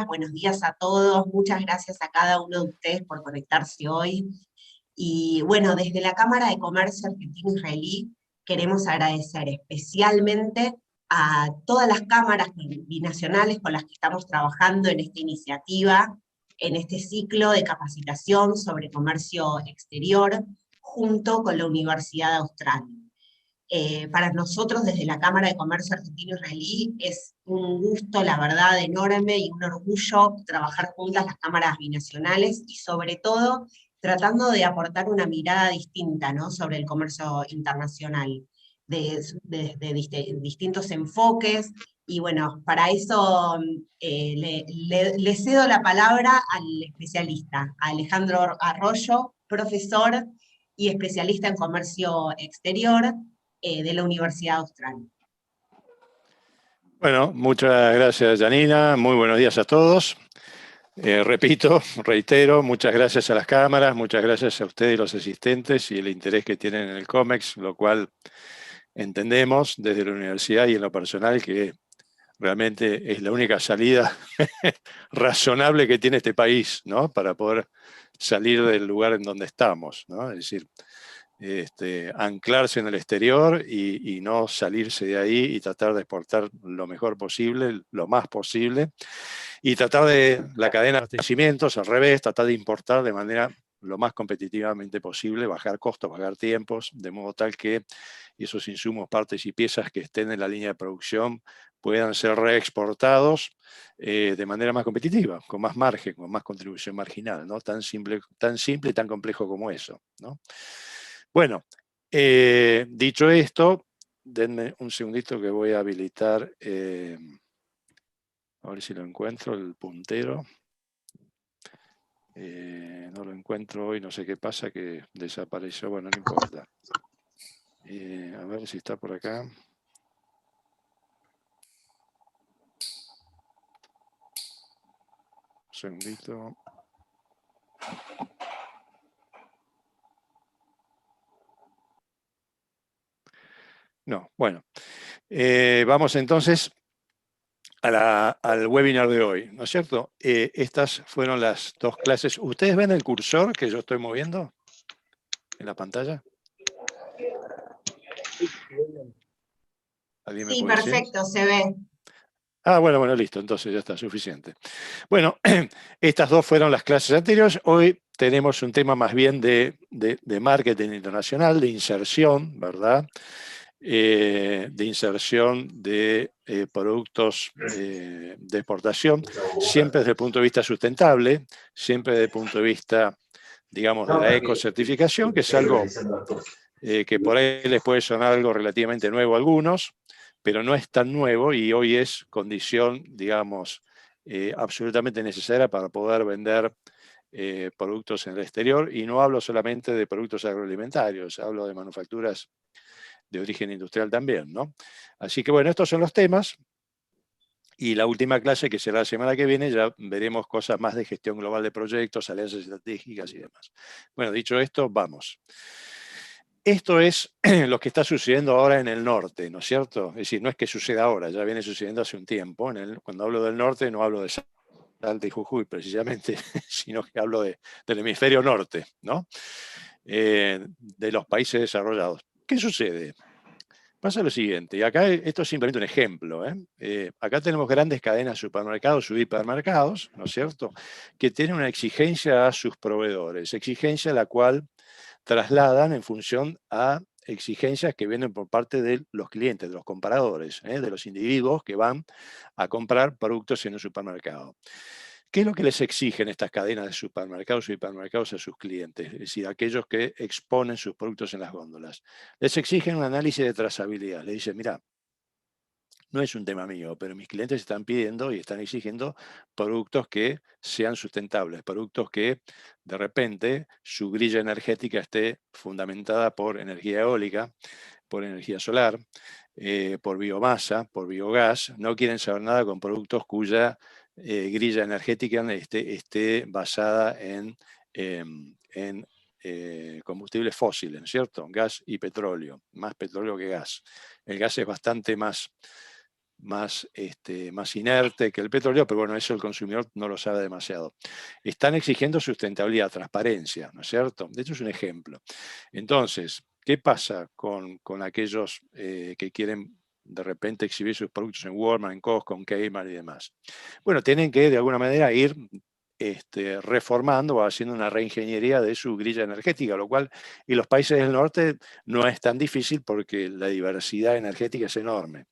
buenos días a todos, muchas gracias a cada uno de ustedes por conectarse hoy. Y bueno, desde la Cámara de Comercio Argentino-Israelí queremos agradecer especialmente a todas las cámaras binacionales con las que estamos trabajando en esta iniciativa, en este ciclo de capacitación sobre comercio exterior, junto con la Universidad Austral. Para nosotros desde la Cámara de Comercio Argentino-Israelí es un gusto, la verdad, enorme y un orgullo trabajar juntas las cámaras binacionales y sobre todo tratando de aportar una mirada distinta, ¿no?, sobre el comercio internacional, desde distintos enfoques. Y bueno, para eso le cedo la palabra al especialista, a Alejandro Arroyo, profesor y especialista en comercio exterior, de la Universidad Austral. Bueno, muchas gracias, Janina. Muy buenos días a todos. Reitero, muchas gracias a las cámaras, muchas gracias a ustedes los asistentes y el interés que tienen en el COMEX, lo cual entendemos desde la universidad y en lo personal que realmente es la única salida razonable que tiene este país, ¿no?, para poder salir del lugar en donde estamos, ¿no? Es decir, anclarse en el exterior y no salirse de ahí y tratar de exportar lo mejor posible, lo más posible, y tratar de la cadena de abastecimientos, al revés, tratar de importar de manera lo más competitivamente posible, bajar costos, bajar tiempos, de modo tal que esos insumos, partes y piezas que estén en la línea de producción puedan ser reexportados de manera más competitiva, con más margen, con más contribución marginal, ¿no? Tan simple y tan complejo como eso, ¿no? Bueno, dicho esto, denme un segundito que voy a habilitar, a ver si lo encuentro, el puntero. No lo encuentro hoy, no sé qué pasa, que desapareció, bueno, no importa. A ver si está por acá. Un segundito. No, bueno. Vamos entonces al webinar de hoy, ¿no es cierto? Estas fueron las dos clases. ¿Ustedes ven el cursor que yo estoy moviendo en la pantalla? ¿Alguien me Sí, puede decir? perfecto, se ve. Ah, bueno, listo, entonces ya está, suficiente. Bueno, estas dos fueron las clases anteriores. Hoy tenemos un tema más bien de marketing internacional, de inserción, ¿verdad? De inserción de productos de exportación, siempre desde el punto de vista sustentable, siempre desde el punto de vista, digamos, de la ecocertificación, que es algo que por ahí les puede sonar algo relativamente nuevo a algunos, pero no es tan nuevo y hoy es condición, digamos, absolutamente necesaria para poder vender productos en el exterior. Y no hablo solamente de productos agroalimentarios, hablo de manufacturas de origen industrial también, ¿no? Así que bueno, estos son los temas. Y la última clase, que será la semana que viene, ya veremos cosas más de gestión global de proyectos, alianzas estratégicas y demás. Bueno, dicho esto, vamos. Esto es lo que está sucediendo ahora en el norte, ¿no es cierto? Es decir, no es que suceda ahora, ya viene sucediendo hace un tiempo. Cuando hablo del norte, no hablo de Salta y Jujuy precisamente, sino que hablo del hemisferio norte, ¿no? De los países desarrollados. ¿Qué sucede? Pasa lo siguiente, y acá esto es simplemente un ejemplo. Acá tenemos grandes cadenas de supermercados o hipermercados, ¿no es cierto?, que tienen una exigencia a sus proveedores, exigencia la cual trasladan en función a exigencias que vienen por parte de los clientes, de los compradores, de los individuos que van a comprar productos en un supermercado. ¿Qué es lo que les exigen estas cadenas de supermercados o hipermercados a sus clientes? Es decir, aquellos que exponen sus productos en las góndolas. Les exigen un análisis de trazabilidad. Les dicen, mira, no es un tema mío, pero mis clientes están pidiendo y están exigiendo productos que sean sustentables, productos que de repente su grilla energética esté fundamentada por energía eólica, por energía solar, por biomasa, por biogás. No quieren saber nada con productos cuya grilla energética esté basada en combustibles fósiles, ¿cierto? Gas y petróleo, más petróleo que gas. El gas es bastante más más inerte que el petróleo, pero bueno, eso el consumidor no lo sabe demasiado. Están exigiendo sustentabilidad, transparencia, ¿no es cierto? De hecho es un ejemplo. Entonces, ¿qué pasa con aquellos que quieren de repente exhibir sus productos en Walmart, en Costco, en Kmart y demás? Bueno, tienen que de alguna manera ir reformando o haciendo una reingeniería de su grilla energética, lo cual en los países del norte no es tan difícil porque la diversidad energética es enorme.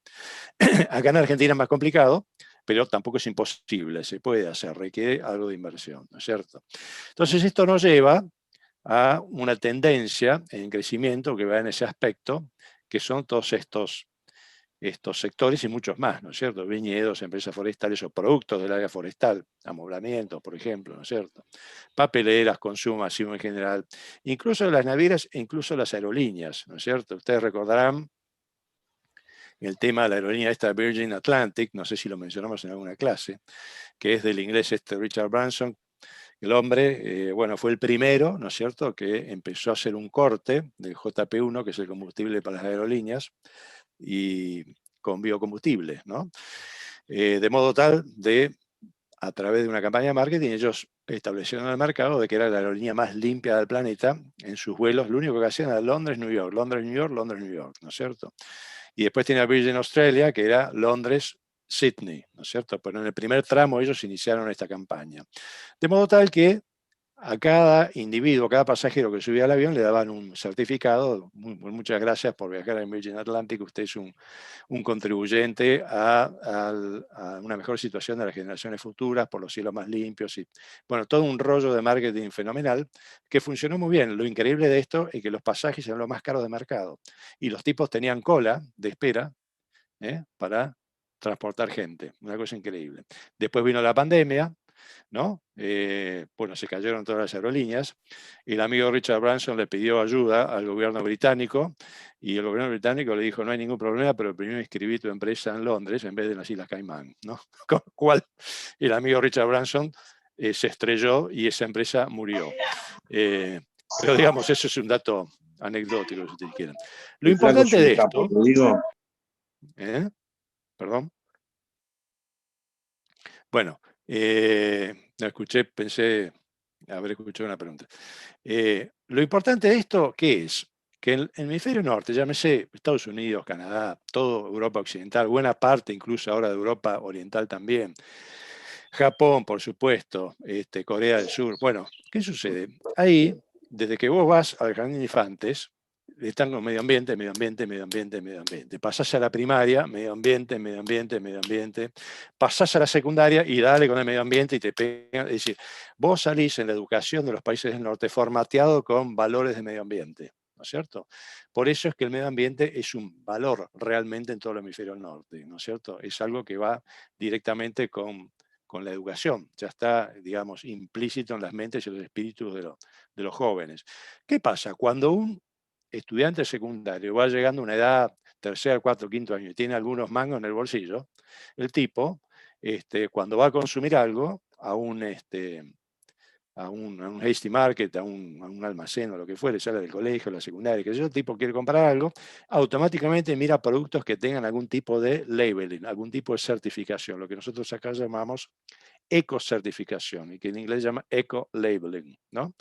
Acá en Argentina es más complicado, pero tampoco es imposible, se puede hacer, requiere algo de inversión, ¿no es cierto? Entonces esto nos lleva a una tendencia en crecimiento que va en ese aspecto, que son todos estos sectores y muchos más, ¿no es cierto? Viñedos, empresas forestales o productos del área forestal, amoblamientos, por ejemplo, ¿no es cierto? Papeleras, consumo masivo en general, incluso las navieras e incluso las aerolíneas, ¿no es cierto? Ustedes recordarán el tema de la aerolínea esta Virgin Atlantic, no sé si lo mencionamos en alguna clase, que es del inglés Richard Branson. El hombre, bueno, fue el primero, ¿no es cierto?, que empezó a hacer un corte del JP1, que es el combustible para las aerolíneas, y con biocombustible, ¿no? De modo tal de, a través de una campaña de marketing, ellos establecieron el mercado de que era la aerolínea más limpia del planeta en sus vuelos. Lo único que hacían era Londres-New York, Londres-New York, Londres-New York, ¿no es cierto? Y después tenía Virgin Australia, que era Londres-Sydney, ¿no es cierto? Pero en el primer tramo ellos iniciaron esta campaña. De modo tal que a cada individuo, a cada pasajero que subía al avión le daban un certificado. Muchas gracias por viajar en Virgin Atlantic, usted es un contribuyente a una mejor situación de las generaciones futuras por los cielos más limpios. Y bueno, todo un rollo de marketing fenomenal que funcionó muy bien. Lo increíble de esto es que los pasajes eran lo más caros de mercado y los tipos tenían cola de espera para transportar gente. Una cosa increíble. Después vino la pandemia, ¿no? Bueno, se cayeron todas las aerolíneas. El amigo Richard Branson le pidió ayuda al gobierno británico y el gobierno británico le dijo: no hay ningún problema, pero primero inscribí tu empresa en Londres en vez de en las Islas Caimán, ¿no? Con lo cual el amigo Richard Branson se estrelló y esa empresa murió. Pero digamos, eso es un dato anecdótico, si ustedes quieren. Lo importante de esto... ¿Perdón? Bueno, no escuché, pensé haber escuchado una pregunta. Lo importante de esto, ¿qué es? Que en el hemisferio norte, llámese Estados Unidos, Canadá, toda Europa occidental, buena parte incluso ahora de Europa oriental también, Japón, por supuesto, Corea del Sur. Bueno, ¿qué sucede? Ahí, desde que vos vas al jardín de infantes, están con medio ambiente, medio ambiente, medio ambiente, medio ambiente. Pasás a la primaria, medio ambiente, medio ambiente, medio ambiente. Pasás a la secundaria y dale con el medio ambiente y te pegan. Es decir, vos salís en la educación de los países del norte formateado con valores de medio ambiente, ¿no es cierto? Por eso es que el medio ambiente es un valor realmente en todo el hemisferio norte, ¿no es cierto? Es algo que va directamente con la educación, ya está, digamos, implícito en las mentes y los espíritus de los jóvenes. ¿Qué pasa? Cuando un estudiante secundario va llegando a una edad, tercer, cuarto, quinto año, y tiene algunos mangos en el bolsillo, el tipo, cuando va a consumir algo, a un hasty market, a un almacén o lo que fuere, sale del colegio, la secundaria, que el tipo quiere comprar algo, automáticamente mira productos que tengan algún tipo de labeling, algún tipo de certificación, lo que nosotros acá llamamos ecocertificación y que en inglés llama eco-labeling, ¿no?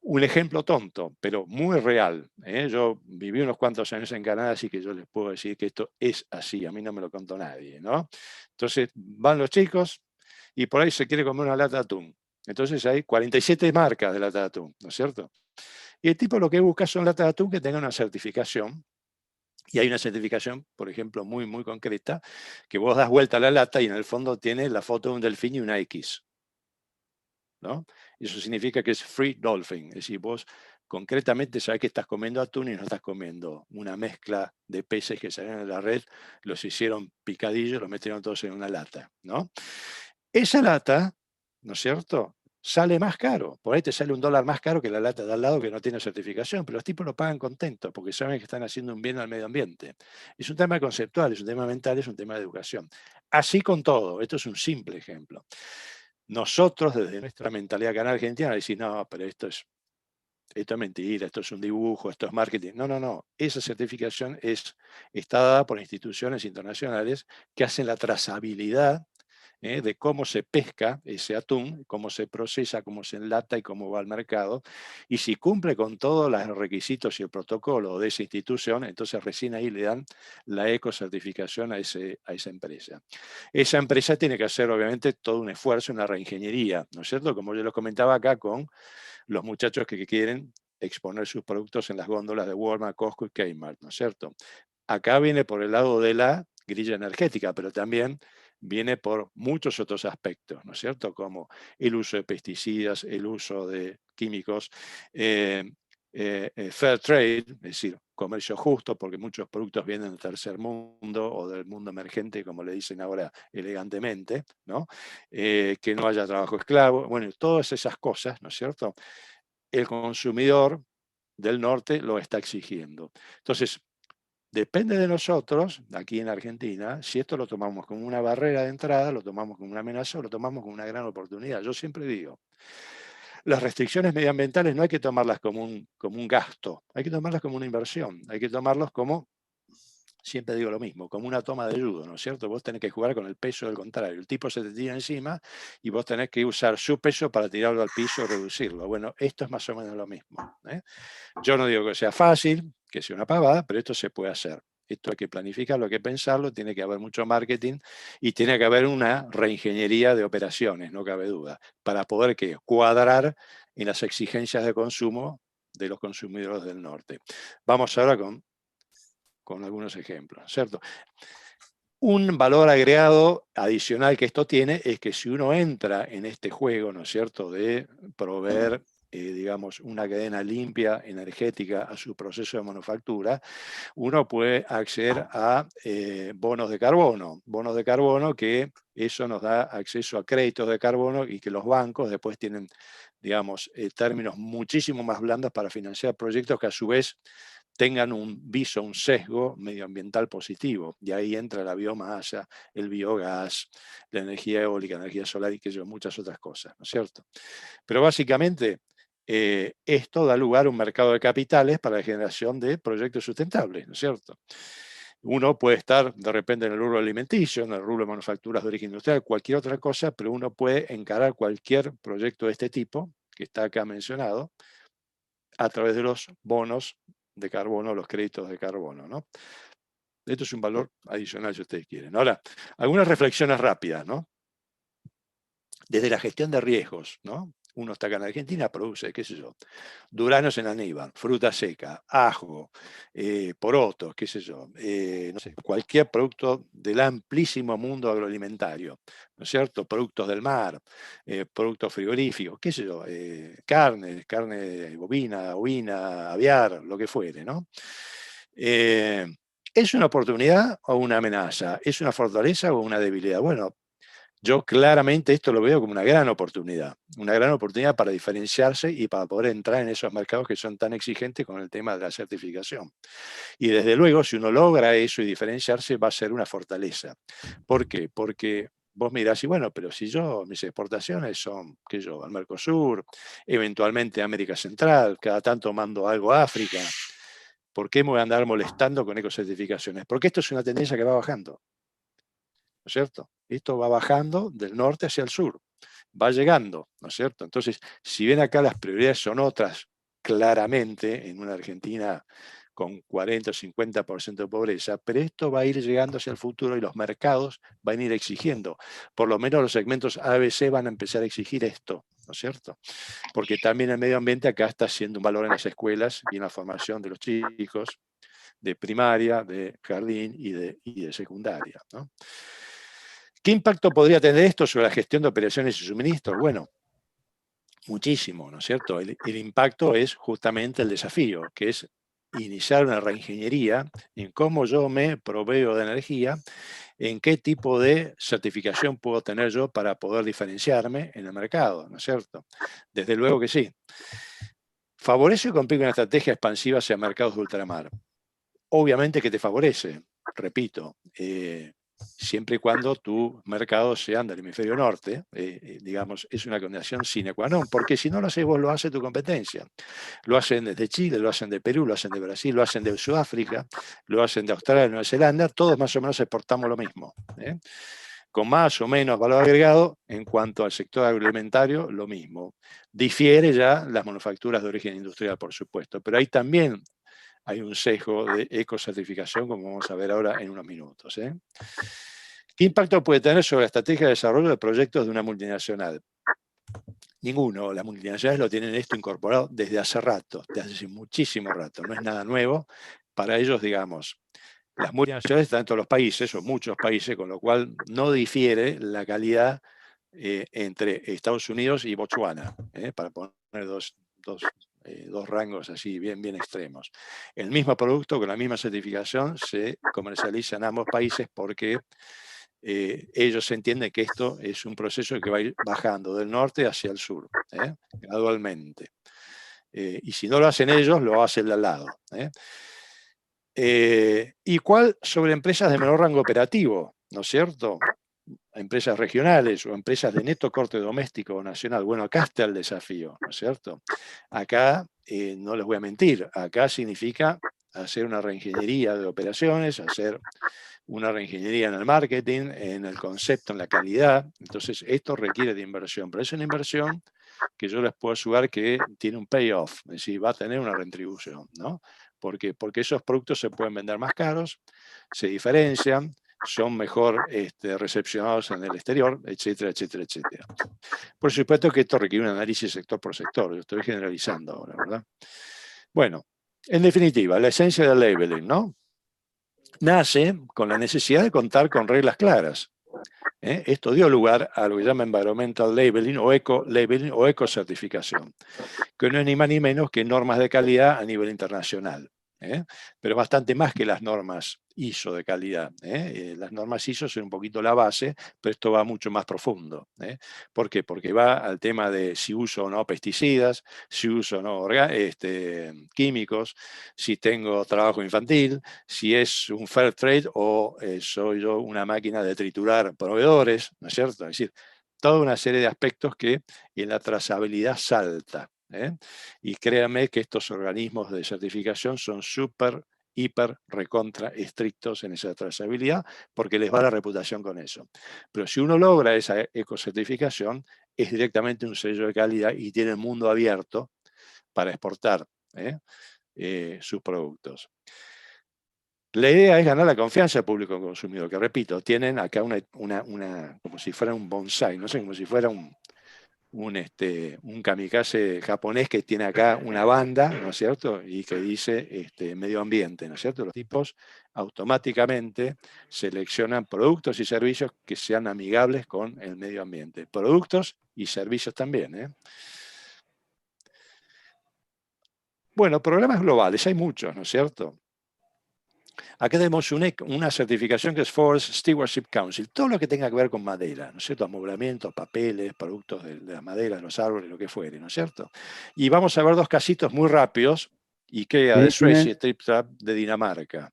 Un ejemplo tonto, pero muy real. Yo viví unos cuantos años en Canadá, así que yo les puedo decir que esto es así, a mí no me lo contó nadie, ¿no? Entonces van los chicos y por ahí se quiere comer una lata de atún. Entonces hay 47 marcas de lata de atún, ¿no es cierto? Y el tipo lo que busca son latas de atún que tengan una certificación. Y hay una certificación, por ejemplo, muy, muy concreta, que vos das vuelta a la lata y en el fondo tiene la foto de un delfín y una X, ¿no? Eso significa que es free dolphin, es decir, vos concretamente sabés que estás comiendo atún y no estás comiendo una mezcla de peces que salieron de la red, los hicieron picadillos, los metieron todos en una lata, ¿no? Esa lata, ¿no es cierto?, sale más caro. Por ahí te sale $1 más caro que la lata de al lado que no tiene certificación, pero los tipos lo pagan contentos porque saben que están haciendo un bien al medio ambiente. Es un tema conceptual, es un tema mental, es un tema de educación. Así con todo, esto es un simple ejemplo. Nosotros, desde nuestra mentalidad acá en Argentina, decimos, no, pero esto es esto es mentira, esto es un dibujo, esto es marketing. No, no, no. Esa certificación está dada por instituciones internacionales que hacen la trazabilidad de cómo se pesca ese atún, cómo se procesa, cómo se enlata y cómo va al mercado. Y si cumple con todos los requisitos y el protocolo de esa institución, entonces recién ahí le dan la ecocertificación a esa empresa. Esa empresa tiene que hacer, obviamente, todo un esfuerzo, una reingeniería, ¿no es cierto? Como yo les comentaba acá con los muchachos que quieren exponer sus productos en las góndolas de Walmart, Costco y Kmart, ¿no es cierto? Acá viene por el lado de la grilla energética, pero también viene por muchos otros aspectos, ¿no es cierto? Como el uso de pesticidas, el uso de químicos, fair trade, es decir, comercio justo, porque muchos productos vienen del tercer mundo o del mundo emergente, como le dicen ahora elegantemente, ¿no? Que no haya trabajo esclavo, bueno, todas esas cosas, ¿no es cierto? El consumidor del norte lo está exigiendo. Entonces, depende de nosotros, aquí en Argentina, si esto lo tomamos como una barrera de entrada, lo tomamos como una amenaza o lo tomamos como una gran oportunidad. Yo siempre digo, las restricciones medioambientales no hay que tomarlas como un gasto, hay que tomarlas como una inversión, hay que tomarlos como, siempre digo lo mismo, como una toma de judo, ¿no es cierto? Vos tenés que jugar con el peso del contrario. El tipo se te tira encima y vos tenés que usar su peso para tirarlo al piso o reducirlo. Bueno, esto es más o menos lo mismo, ¿eh? Yo no digo que sea fácil, que sea una pavada, pero esto se puede hacer. Esto hay que planificarlo, hay que pensarlo, tiene que haber mucho marketing y tiene que haber una reingeniería de operaciones, no cabe duda, para poder cuadrar en las exigencias de consumo de los consumidores del norte. Vamos ahora con algunos ejemplos, ¿cierto? Un valor agregado adicional que esto tiene es que si uno entra en este juego, ¿no es cierto?, de proveer, digamos, una cadena limpia, energética a su proceso de manufactura, uno puede acceder a bonos de carbono que eso nos da acceso a créditos de carbono y que los bancos después tienen, digamos, términos muchísimo más blandos para financiar proyectos que a su vez tengan un viso, un sesgo medioambiental positivo. Y ahí entra la biomasa, el biogás, la energía eólica, la energía solar y muchas otras cosas, ¿no es cierto? Pero básicamente esto da lugar a un mercado de capitales para la generación de proyectos sustentables, ¿no es cierto? Uno puede estar de repente en el rubro alimenticio, en el rubro de manufacturas de origen industrial, cualquier otra cosa, pero uno puede encarar cualquier proyecto de este tipo, que está acá mencionado, a través de los bonos de carbono, los créditos de carbono, ¿no? Esto es un valor adicional si ustedes quieren. Ahora, algunas reflexiones rápidas, ¿no? Desde la gestión de riesgos, ¿no? Uno está acá en Argentina, produce, qué sé yo, duranos en Aníbal, fruta seca, ajo, porotos, qué sé yo, no sé, cualquier producto del amplísimo mundo agroalimentario, ¿no es cierto? Productos del mar, productos frigoríficos, qué sé yo, carne bovina, ovina, aviar, lo que fuere, ¿no? ¿Es una oportunidad o una amenaza? ¿Es una fortaleza o una debilidad? Bueno, yo claramente esto lo veo como una gran oportunidad para diferenciarse y para poder entrar en esos mercados que son tan exigentes con el tema de la certificación. Y desde luego, si uno logra eso y diferenciarse, va a ser una fortaleza. ¿Por qué? Porque vos mirás y bueno, pero si mis exportaciones son, qué yo, al Mercosur, eventualmente a América Central, cada tanto mando algo a África, ¿por qué me voy a andar molestando con ecocertificaciones? Porque esto es una tendencia que va bajando. ¿No es cierto? Esto va bajando del norte hacia el sur, va llegando, ¿no es cierto? Entonces, si bien acá las prioridades son otras, claramente, en una Argentina con 40 o 50% de pobreza, pero esto va a ir llegando hacia el futuro y los mercados van a ir exigiendo. Por lo menos los segmentos ABC van a empezar a exigir esto, ¿no es cierto? Porque también el medio ambiente acá está siendo un valor en las escuelas y en la formación de los chicos, de primaria, de jardín y de secundaria, ¿no? ¿Qué impacto podría tener esto sobre la gestión de operaciones y suministros? Bueno, muchísimo, ¿no es cierto? El impacto es justamente el desafío, que es iniciar una reingeniería en cómo yo me proveo de energía, en qué tipo de certificación puedo tener yo para poder diferenciarme en el mercado, ¿no es cierto? Desde luego que sí. ¿Favorece o complica una estrategia expansiva hacia mercados de ultramar? Obviamente que te favorece, repito. siempre y cuando tus mercados sean del hemisferio norte, digamos, es una condición sine qua non, porque si no lo haces vos, lo hace tu competencia. Lo hacen desde Chile, lo hacen de Perú, lo hacen de Brasil, lo hacen de Sudáfrica, lo hacen de Australia, de Nueva Zelanda, todos más o menos exportamos lo mismo, con más o menos valor agregado. En cuanto al sector agroalimentario, lo mismo. Difiere ya las manufacturas de origen industrial, por supuesto, pero ahí también hay un sesgo de ecocertificación, como vamos a ver ahora en unos minutos. ¿Qué impacto puede tener sobre la estrategia de desarrollo de proyectos de una multinacional? Ninguno. Las multinacionales lo tienen esto incorporado desde hace rato, desde hace muchísimo rato. No es nada nuevo. Para ellos, digamos, las multinacionales están en todos los países, o muchos países, con lo cual no difiere la calidad entre Estados Unidos y Botswana, para poner dos rangos así bien extremos. El mismo producto con la misma certificación se comercializa en ambos países porque ellos entienden que esto es un proceso que va a ir bajando del norte hacia el sur, gradualmente. Y si no lo hacen ellos, lo hace el de al lado. ¿Y cuál sobre empresas de menor rango operativo? ¿No es cierto? Empresas regionales o empresas de neto corte doméstico o nacional. Bueno, acá está el desafío, ¿no es cierto? Acá, no les voy a mentir, acá significa hacer una reingeniería de operaciones, hacer una reingeniería en el marketing, en el concepto, en la calidad. Entonces, esto requiere de inversión, pero es una inversión que yo les puedo asegurar que tiene un payoff, es decir, va a tener una retribución, ¿no? ¿Por qué? Porque esos productos se pueden vender más caros, se diferencian, son mejor recepcionados en el exterior, etcétera, etcétera, etcétera. Por supuesto que esto requiere un análisis sector por sector, lo estoy generalizando ahora, ¿verdad? Bueno, en definitiva, la esencia del labeling, ¿no? Nace con la necesidad de contar con reglas claras. Esto dio lugar a lo que llama environmental labeling o eco-labeling o ecocertificación, que no es ni más ni menos que normas de calidad a nivel internacional. Pero bastante más que las normas ISO de calidad. Las normas ISO son un poquito la base, pero esto va mucho más profundo. ¿Por qué? Porque va al tema de si uso o no pesticidas, si uso o no químicos, si tengo trabajo infantil, si es un fair trade o soy yo una máquina de triturar proveedores, ¿no es cierto? Es decir, toda una serie de aspectos que en la trazabilidad salta. Y créanme que estos organismos de certificación son súper, hiper, recontra estrictos en esa trazabilidad porque les va la reputación con eso. Pero si uno logra esa ecocertificación, es directamente un sello de calidad y tiene el mundo abierto para exportar sus productos. La idea es ganar la confianza del público consumidor, que repito, tienen acá como si fuera un bonsai, no sé, como si fuera un kamikaze japonés que tiene acá una banda, ¿no es cierto? Y que dice medio ambiente, ¿no es cierto? Los tipos automáticamente seleccionan productos y servicios que sean amigables con el medio ambiente. Productos y servicios también, Bueno, programas globales, hay muchos, ¿no es cierto? Acá tenemos una certificación que es Forest Stewardship Council, todo lo que tenga que ver con madera, ¿no es cierto? Amoblamientos, papeles, productos de la madera, de los árboles, lo que fuere, ¿no es cierto? Y vamos a ver dos casitos muy rápidos, IKEA de Suecia y Trip Trap de Dinamarca.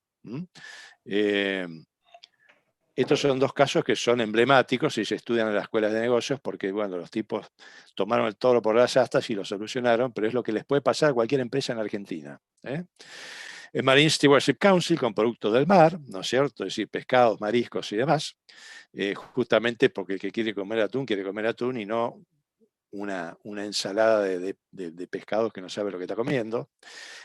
Estos son dos casos que son emblemáticos y se estudian en las escuelas de negocios porque, bueno, los tipos tomaron el toro por las astas y lo solucionaron, pero es lo que les puede pasar a cualquier empresa en Argentina. El Marine Stewardship Council con productos del mar, ¿no es cierto? Es decir, pescados, mariscos y demás, justamente porque el que quiere comer atún y no una ensalada de pescados que no sabe lo que está comiendo.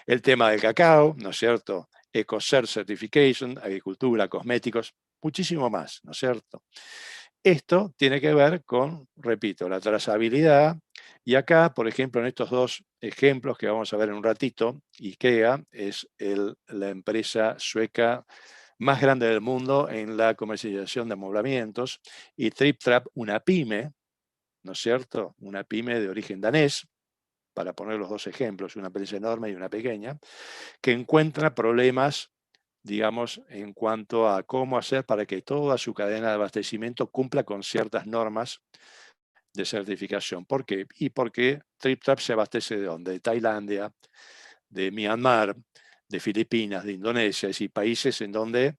El tema del cacao, ¿no es cierto? EcoCert Certification, agricultura, cosméticos, muchísimo más, ¿no es cierto? Esto tiene que ver con, repito, la trazabilidad. Y acá, por ejemplo, en estos dos ejemplos que vamos a ver en un ratito, IKEA es la empresa sueca más grande del mundo en la comercialización de amoblamientos, y Trip Trap, una pyme, ¿no es cierto? Una pyme de origen danés, para poner los dos ejemplos, una empresa enorme y una pequeña, que encuentra problemas, digamos, en cuanto a cómo hacer para que toda su cadena de abastecimiento cumpla con ciertas normas de certificación. ¿Por qué? Y porque TripTrap se abastece ¿de dónde? De Tailandia, de Myanmar, de Filipinas, de Indonesia, es decir, países en donde,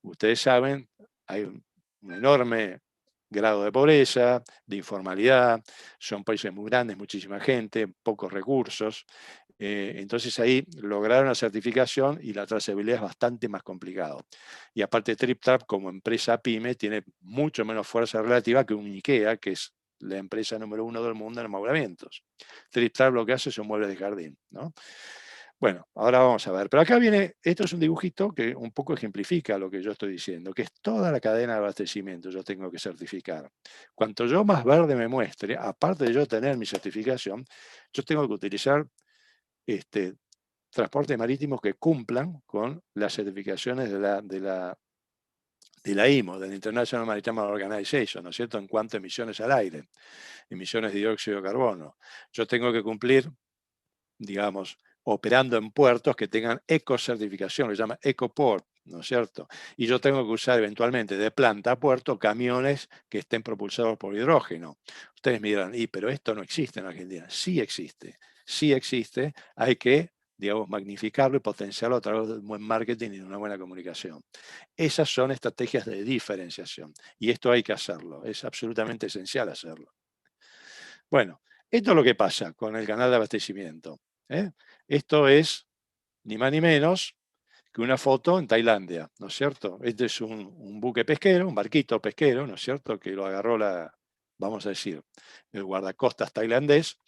ustedes saben, hay un enorme grado de pobreza, de informalidad, son países muy grandes, muchísima gente, pocos recursos. Entonces ahí lograron la certificación y la trazabilidad es bastante más complicado. Y aparte TripTrap como empresa PYME tiene mucho menos fuerza relativa que un IKEA, que es la empresa número 1 del mundo en amoblamientos. TripTrap lo que hace son muebles de jardín, ¿no? Bueno, ahora vamos a ver. Pero acá viene, esto es un dibujito que un poco ejemplifica lo que yo estoy diciendo, que es toda la cadena de abastecimiento yo tengo que certificar. Cuanto yo más verde me muestre, aparte de yo tener mi certificación, yo tengo que utilizar transportes marítimos que cumplan con las certificaciones de la IMO, de la International Maritime Organization, ¿no es cierto?, en cuanto a emisiones al aire, emisiones de dióxido de carbono. Yo tengo que cumplir, digamos, operando en puertos que tengan ecocertificación, lo se llama EcoPort, ¿no es cierto? Y yo tengo que usar eventualmente de planta a puerto camiones que estén propulsados por hidrógeno. Ustedes me dirán, pero esto no existe en Argentina. Sí existe, hay que, digamos, magnificarlo y potenciarlo a través de un buen marketing y de una buena comunicación. Esas son estrategias de diferenciación y esto hay que hacerlo, es absolutamente esencial hacerlo. Bueno, esto es lo que pasa con el canal de abastecimiento. Esto es ni más ni menos que una foto en Tailandia, ¿no es cierto? Este es un buque pesquero, un barquito pesquero, ¿no es cierto?, que lo agarró vamos a decir, el guardacostas tailandés.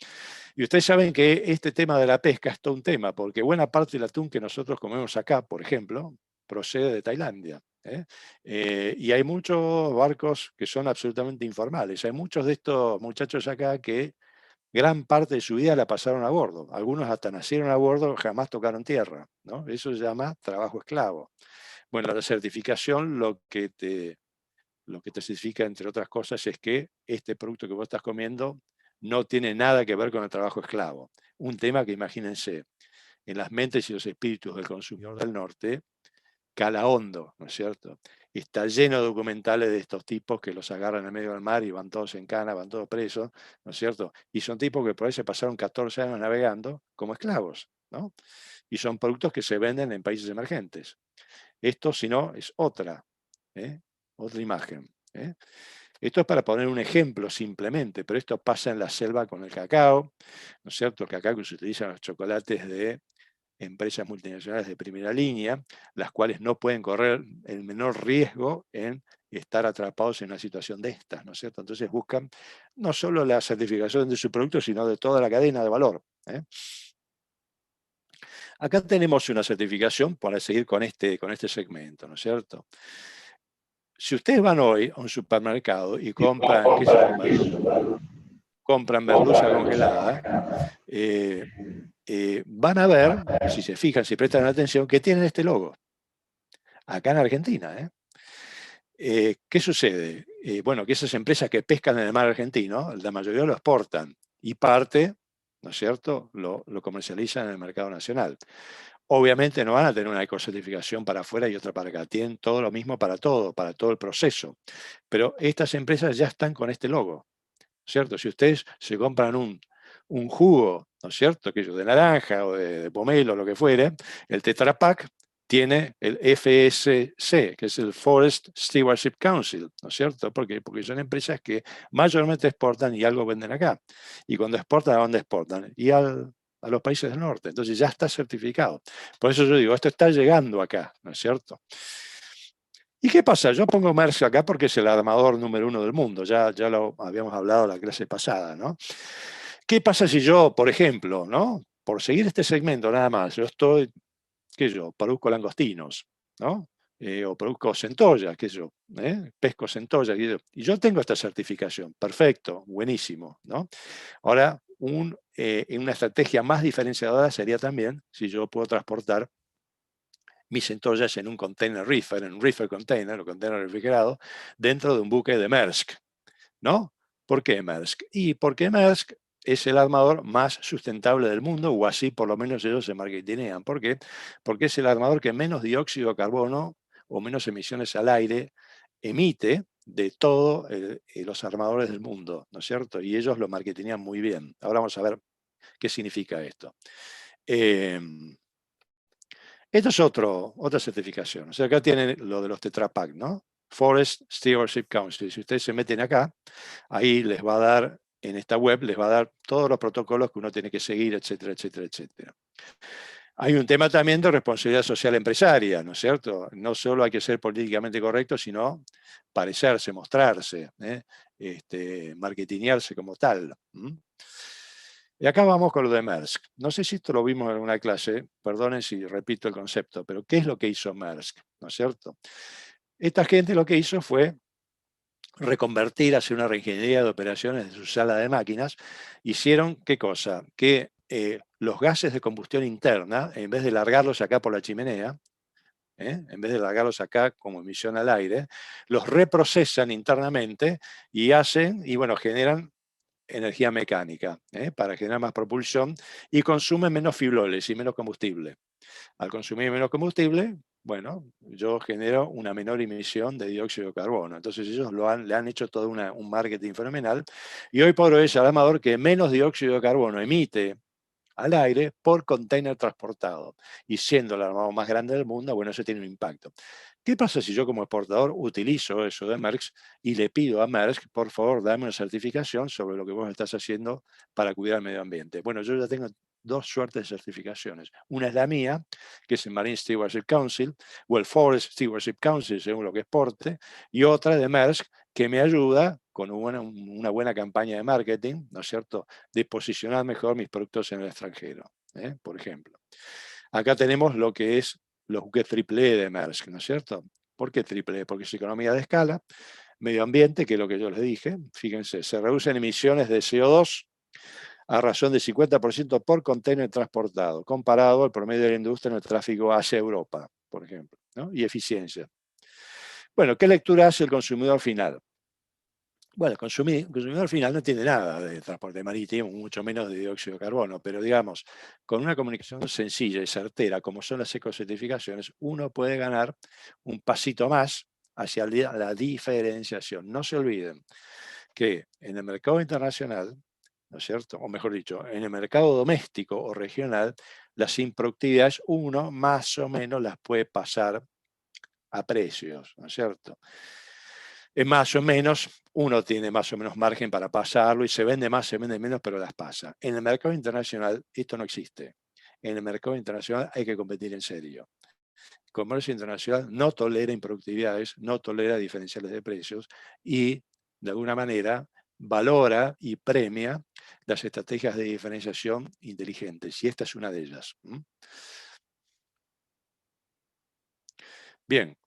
Y ustedes saben que este tema de la pesca es todo un tema, porque buena parte del atún que nosotros comemos acá, por ejemplo, procede de Tailandia. Y hay muchos barcos que son absolutamente informales. Hay muchos de estos muchachos acá que gran parte de su vida la pasaron a bordo. Algunos hasta nacieron a bordo, jamás tocaron tierra, ¿no? Eso se llama trabajo esclavo. Bueno, la certificación lo que te certifica, entre otras cosas, es que este producto que vos estás comiendo no tiene nada que ver con el trabajo esclavo. Un tema que, imagínense, en las mentes y los espíritus del consumidor del norte, cala hondo, ¿no es cierto? Está lleno de documentales de estos tipos que los agarran en medio del mar y van todos en cana, van todos presos, ¿no es cierto? Y son tipos que por ahí se pasaron 14 años navegando como esclavos, ¿no? Y son productos que se venden en países emergentes. Esto, si no, es otra imagen. Esto es para poner un ejemplo simplemente, pero esto pasa en la selva con el cacao, ¿no es cierto? El cacao que se utiliza en los chocolates de empresas multinacionales de primera línea, las cuales no pueden correr el menor riesgo en estar atrapados en una situación de estas, ¿no es cierto? Entonces buscan no solo la certificación de su producto, sino de toda la cadena de valor. Acá tenemos una certificación para seguir con este segmento, ¿no es cierto? Si ustedes van hoy a un supermercado y compran, qué sé yo, compran merluza congelada, van a ver, si se fijan, si prestan atención, que tienen este logo. Acá en Argentina. ¿Qué sucede? Bueno, que esas empresas que pescan en el mar argentino, la mayoría lo exportan y parte, ¿no es cierto?, lo comercializan en el mercado nacional. Obviamente no van a tener una ecocertificación para afuera y otra para acá. Tienen todo lo mismo para todo el proceso. Pero estas empresas ya están con este logo, ¿cierto? Si ustedes se compran un jugo, ¿no es cierto?, que de naranja o de pomelo o lo que fuere, el Tetra Pak tiene el FSC, que es el Forest Stewardship Council, ¿no es cierto? Porque son empresas que mayormente exportan y algo venden acá. Y cuando exportan, ¿a dónde exportan? Y a los países del norte. Entonces ya está certificado. Por eso yo digo, esto está llegando acá, ¿no es cierto? ¿Y qué pasa? Yo pongo Maersk acá porque es el armador número 1 del mundo. Ya lo habíamos hablado la clase pasada, ¿no? ¿Qué pasa si yo, por ejemplo, ¿no?, por seguir este segmento nada más, yo estoy, produzco langostinos, ¿no? O produzco centollas, pesco centollas, y yo tengo esta certificación, perfecto, buenísimo, ¿no? Ahora, una estrategia más diferenciadora sería también si yo puedo transportar mis centollas en un container reefer, en un reefer container o container refrigerado, dentro de un buque de Maersk, ¿no? ¿Por qué Maersk? Y porque Maersk es el armador más sustentable del mundo, o así por lo menos ellos se marketinean. ¿Por qué? Porque es el armador que menos dióxido de carbono o menos emisiones al aire emite de todos los armadores del mundo, ¿no es cierto? Y ellos lo marketinean muy bien. Ahora vamos a ver qué significa esto. Esto es otra certificación. O sea, acá tienen lo de los Tetra Pak, ¿no? Forest Stewardship Council. Si ustedes se meten acá, ahí les va a dar, en esta web, les va a dar todos los protocolos que uno tiene que seguir, etcétera, etcétera, etcétera. Hay un tema también de responsabilidad social empresaria, ¿no es cierto? No solo hay que ser políticamente correcto, sino parecerse, mostrarse, marketingearse como tal. Y acá vamos con lo de Maersk. No sé si esto lo vimos en alguna clase, perdonen si repito el concepto, pero ¿qué es lo que hizo Maersk? ¿No es cierto? Esta gente lo que hizo fue reconvertir hacia una reingeniería de operaciones de su sala de máquinas. Hicieron, ¿qué cosa? Que los gases de combustión interna, en vez de largarlos acá por la chimenea, en vez de largarlos acá como emisión al aire, los reprocesan internamente y generan energía mecánica para generar más propulsión y consumen menos fibroles y menos combustible. Al consumir menos combustible, bueno, yo genero una menor emisión de dióxido de carbono. Entonces ellos le han hecho todo un marketing fenomenal y hoy por hoy es alarmador que menos dióxido de carbono emite al aire por container transportado. Y siendo el armado más grande del mundo, bueno, eso tiene un impacto. ¿Qué pasa si yo como exportador utilizo eso de Maersk y le pido a Maersk, por favor, dame una certificación sobre lo que vos estás haciendo para cuidar el medio ambiente? Bueno, yo ya tengo dos suertes de certificaciones. Una es la mía, que es el Marine Stewardship Council, o el Forest Stewardship Council, según lo que exporte, y otra de Maersk, que me ayuda con una buena campaña de marketing, ¿no es cierto?, de posicionar mejor mis productos en el extranjero, por ejemplo. Acá tenemos lo que es los buques triple E de Maersk, ¿no es cierto? ¿Por qué triple E? Porque es economía de escala, medio ambiente, que es lo que yo les dije. Fíjense, se reducen emisiones de CO2 a razón de 50% por container transportado, comparado al promedio de la industria en el tráfico hacia Europa, por ejemplo, ¿no? Y eficiencia. Bueno, ¿qué lectura hace el consumidor final? Bueno, el consumidor final no tiene nada de transporte marítimo, mucho menos de dióxido de carbono, pero digamos, con una comunicación sencilla y certera, como son las ecocertificaciones, uno puede ganar un pasito más hacia la diferenciación. No se olviden que en el mercado internacional, ¿no es cierto? O mejor dicho, en el mercado doméstico o regional, las improductividades uno más o menos las puede pasar a precios, ¿no es cierto? Es más o menos, uno tiene más o menos margen para pasarlo y se vende más, se vende menos, pero las pasa. En el mercado internacional esto no existe. En el mercado internacional hay que competir en serio. El comercio internacional no tolera improductividades, no tolera diferenciales de precios y, de alguna manera, valora y premia las estrategias de diferenciación inteligentes. Y esta es una de ellas. Bien,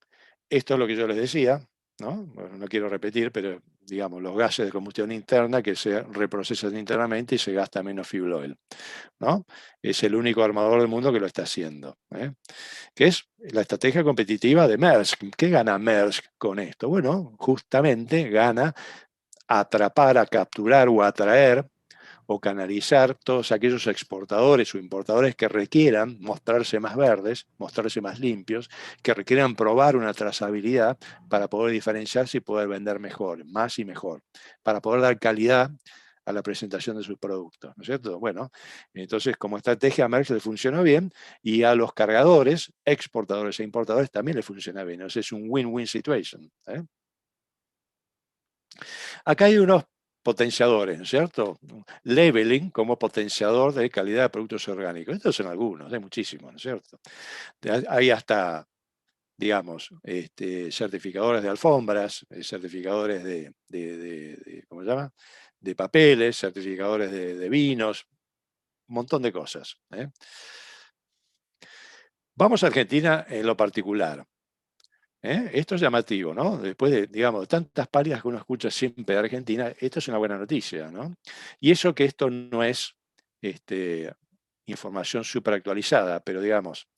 esto es lo que yo les decía. ¿No? Bueno, no quiero repetir, pero digamos, los gases de combustión interna que se reprocesan internamente y se gasta menos fuel oil, ¿no? Es el único armador del mundo que lo está haciendo, que es la estrategia competitiva de Maersk. ¿Qué gana Maersk con esto? Bueno, justamente gana atrapar, a capturar o atraer o canalizar todos aquellos exportadores o importadores que requieran mostrarse más verdes, mostrarse más limpios, que requieran probar una trazabilidad para poder diferenciarse y poder vender mejor, más y mejor, para poder dar calidad a la presentación de sus productos, ¿no es cierto? Bueno, entonces como estrategia a Maersk le funcionó bien y a los cargadores, exportadores e importadores también le funciona bien. Entonces es un win-win situation. Acá hay unos potenciadores, ¿no es cierto? Labeling como potenciador de calidad de productos orgánicos. Estos son algunos, hay muchísimos, ¿no es cierto? Hay hasta, digamos, certificadores de alfombras, certificadores ¿cómo se llama? De papeles, certificadores de vinos, un montón de cosas. Vamos a Argentina en lo particular. Esto es llamativo, ¿no? Después de, digamos, de tantas pálidas que uno escucha siempre de Argentina, esto es una buena noticia, ¿no? Y eso que esto no es información súper actualizada, pero digamos,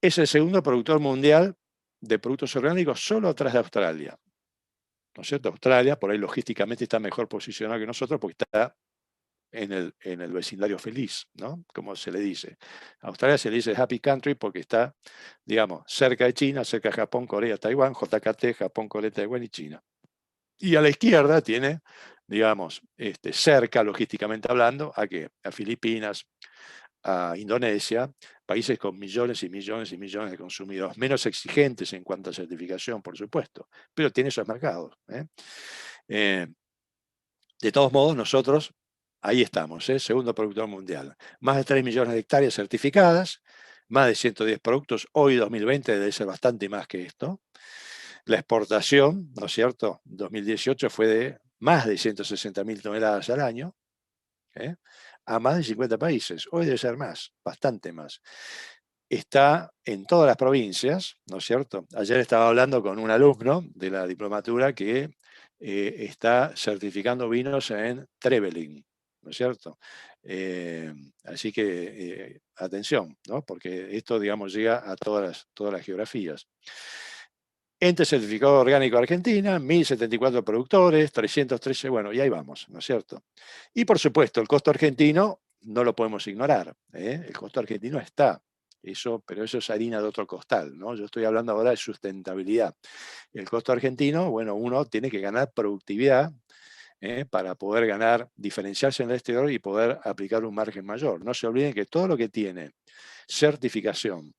es el segundo productor mundial de productos orgánicos solo atrás de Australia. ¿No es cierto? Australia, por ahí logísticamente está mejor posicionado que nosotros porque está en el vecindario feliz, ¿no? Como se le dice. A Australia se le dice happy country porque está, digamos, cerca de China, cerca de Japón, Corea, Taiwán, JKT, Japón, Corea, Taiwán y China. Y a la izquierda tiene, digamos, cerca, logísticamente hablando, ¿a qué? A Filipinas, a Indonesia, países con millones y millones y millones de consumidores, menos exigentes en cuanto a certificación, por supuesto, pero tiene esos mercados. De todos modos, nosotros ahí estamos, segundo productor mundial. Más de 3 millones de hectáreas certificadas, más de 110 productos. Hoy, 2020, debe ser bastante más que esto. La exportación, ¿no es cierto?, 2018 fue de más de 160.000 toneladas al año, a más de 50 países. Hoy debe ser más, bastante más. Está en todas las provincias, ¿no es cierto? Ayer estaba hablando con un alumno de la diplomatura que está certificando vinos en Trevelin, ¿no es cierto? Así que atención, ¿no? Porque esto, digamos, llega a todas las geografías. Ente certificado orgánico Argentina, 1.074 productores, 313, bueno, y ahí vamos, ¿no es cierto? Y por supuesto, el costo argentino no lo podemos ignorar, el costo argentino está, pero eso es harina de otro costal, ¿no? Yo estoy hablando ahora de sustentabilidad. El costo argentino, bueno, uno tiene que ganar productividad para poder ganar, diferenciarse en el exterior y poder aplicar un margen mayor. No se olviden que todo lo que tiene certificación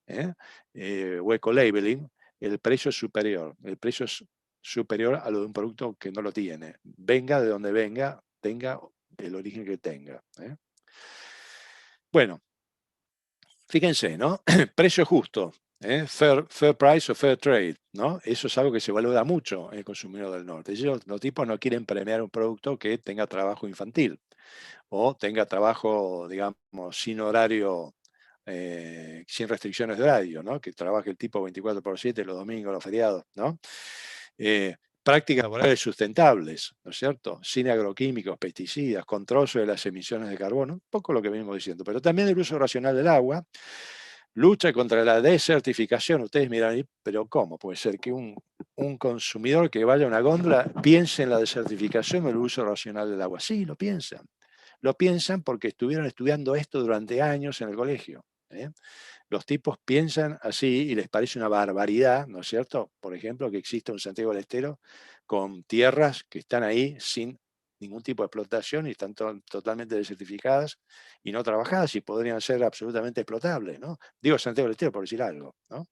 o eco-labeling, el precio es superior. El precio es superior a lo de un producto que no lo tiene. Venga de donde venga, tenga el origen que tenga. Bueno, fíjense, ¿no? Precio justo, fair price o fair trade, ¿no? Eso es algo que se valora mucho en el consumidor del norte. Los tipos no quieren premiar un producto que tenga trabajo infantil o tenga trabajo, digamos, sin horario, sin restricciones de horario, ¿no? Que trabaje el tipo 24/7, los domingos, los feriados, ¿no? Prácticas laborales sustentables, ¿no es cierto? Sin agroquímicos, pesticidas, control sobre las emisiones de carbono, un poco lo que venimos diciendo, pero también el uso racional del agua, lucha contra la desertificación. Ustedes miran, pero ¿cómo puede ser que un consumidor que vaya a una góndola piense en la desertificación o el uso racional del agua? Sí, lo piensan. Lo piensan porque estuvieron estudiando esto durante años en el colegio. Los tipos piensan así y les parece una barbaridad, ¿no es cierto? Por ejemplo, que exista un Santiago del Estero con tierras que están ahí sin ningún tipo de explotación y están totalmente desertificadas y no trabajadas y podrían ser absolutamente explotables, ¿no? Digo Santiago del Estero por decir algo, ¿no?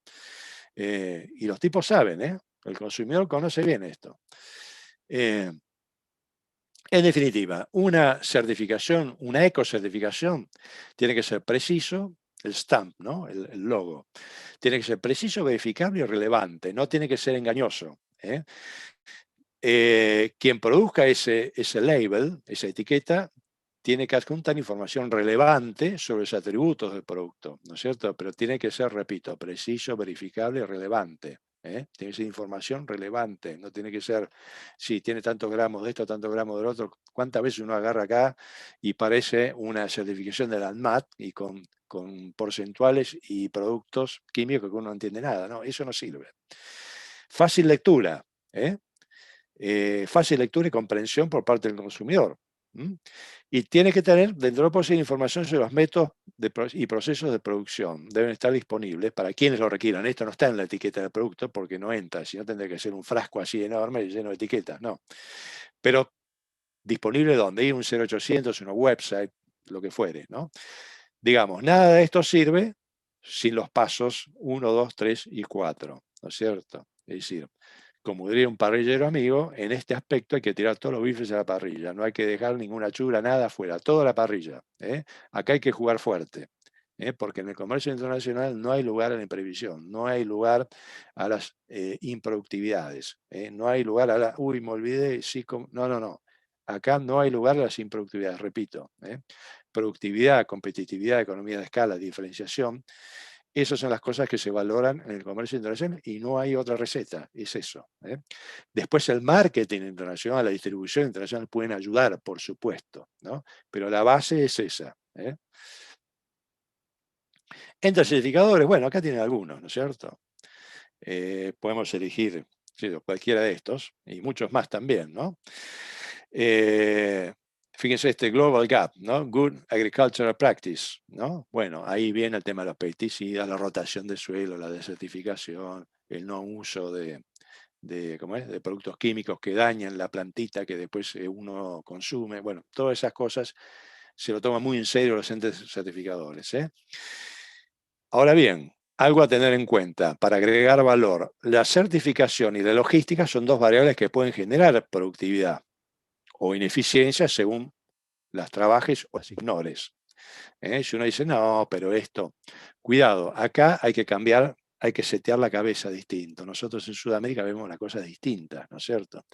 Y los tipos saben, el consumidor conoce bien esto. En definitiva, una certificación, una ecocertificación, tiene que ser preciso, el stamp, ¿no? El logo. Tiene que ser preciso, verificable y relevante, no tiene que ser engañoso. Quien produzca ese label, esa etiqueta, tiene que adjuntar información relevante sobre los atributos del producto, ¿no es cierto? Pero tiene que ser, repito, preciso, verificable y relevante. Tiene que ser información relevante, no tiene que ser, sí, tiene tantos gramos de esto, tantos gramos del otro. ¿Cuántas veces uno agarra acá y parece una certificación de la ANMAT y con porcentuales y productos químicos que uno no entiende nada? No, eso no sirve. Fácil lectura, fácil lectura y comprensión por parte del consumidor. Y tiene que tener, dentro de lo posible, información sobre los métodos y procesos de producción. Deben estar disponibles para quienes lo requieran. Esto no está en la etiqueta del producto porque no entra, sino tendría que ser un frasco así enorme lleno de etiquetas, no. Pero disponible donde, ir un 0800, una website, lo que fuere, ¿no? Digamos, nada de esto sirve sin los pasos 1, 2, 3 y 4, ¿no es cierto? Es decir, como diría un parrillero amigo, en este aspecto hay que tirar todos los bifes a la parrilla, no hay que dejar ninguna chula, nada afuera, toda la parrilla. Acá hay que jugar fuerte, porque en el comercio internacional no hay lugar a la imprevisión, no hay lugar a las improductividades, no hay lugar a la, uy, me olvidé, sí, no, no, no. Acá no hay lugar a las improductividades, repito. Productividad, competitividad, economía de escala, diferenciación. Esas son las cosas que se valoran en el comercio internacional y no hay otra receta, es eso. Después el marketing internacional, la distribución internacional pueden ayudar, por supuesto, ¿no? Pero la base es esa. Entre certificadores, bueno, acá tienen algunos, ¿no es cierto? Podemos elegir cualquiera de estos y muchos más también, ¿no? Fíjense este Global Gap, ¿no? Good Agricultural Practice, ¿no? Bueno, ahí viene el tema de los pesticidas, la rotación de suelo, la desertificación, el no uso de productos químicos que dañan la plantita que después uno consume. Bueno, todas esas cosas se lo toman muy en serio los entes certificadores. Ahora bien, algo a tener en cuenta para agregar valor. La certificación y la logística son dos variables que pueden generar productividad o ineficiencia según las trabajes o las ignores. Si uno dice, no, pero esto, cuidado, acá hay que cambiar, hay que setear la cabeza distinto. Nosotros en Sudamérica vemos las cosas distintas, ¿no es cierto?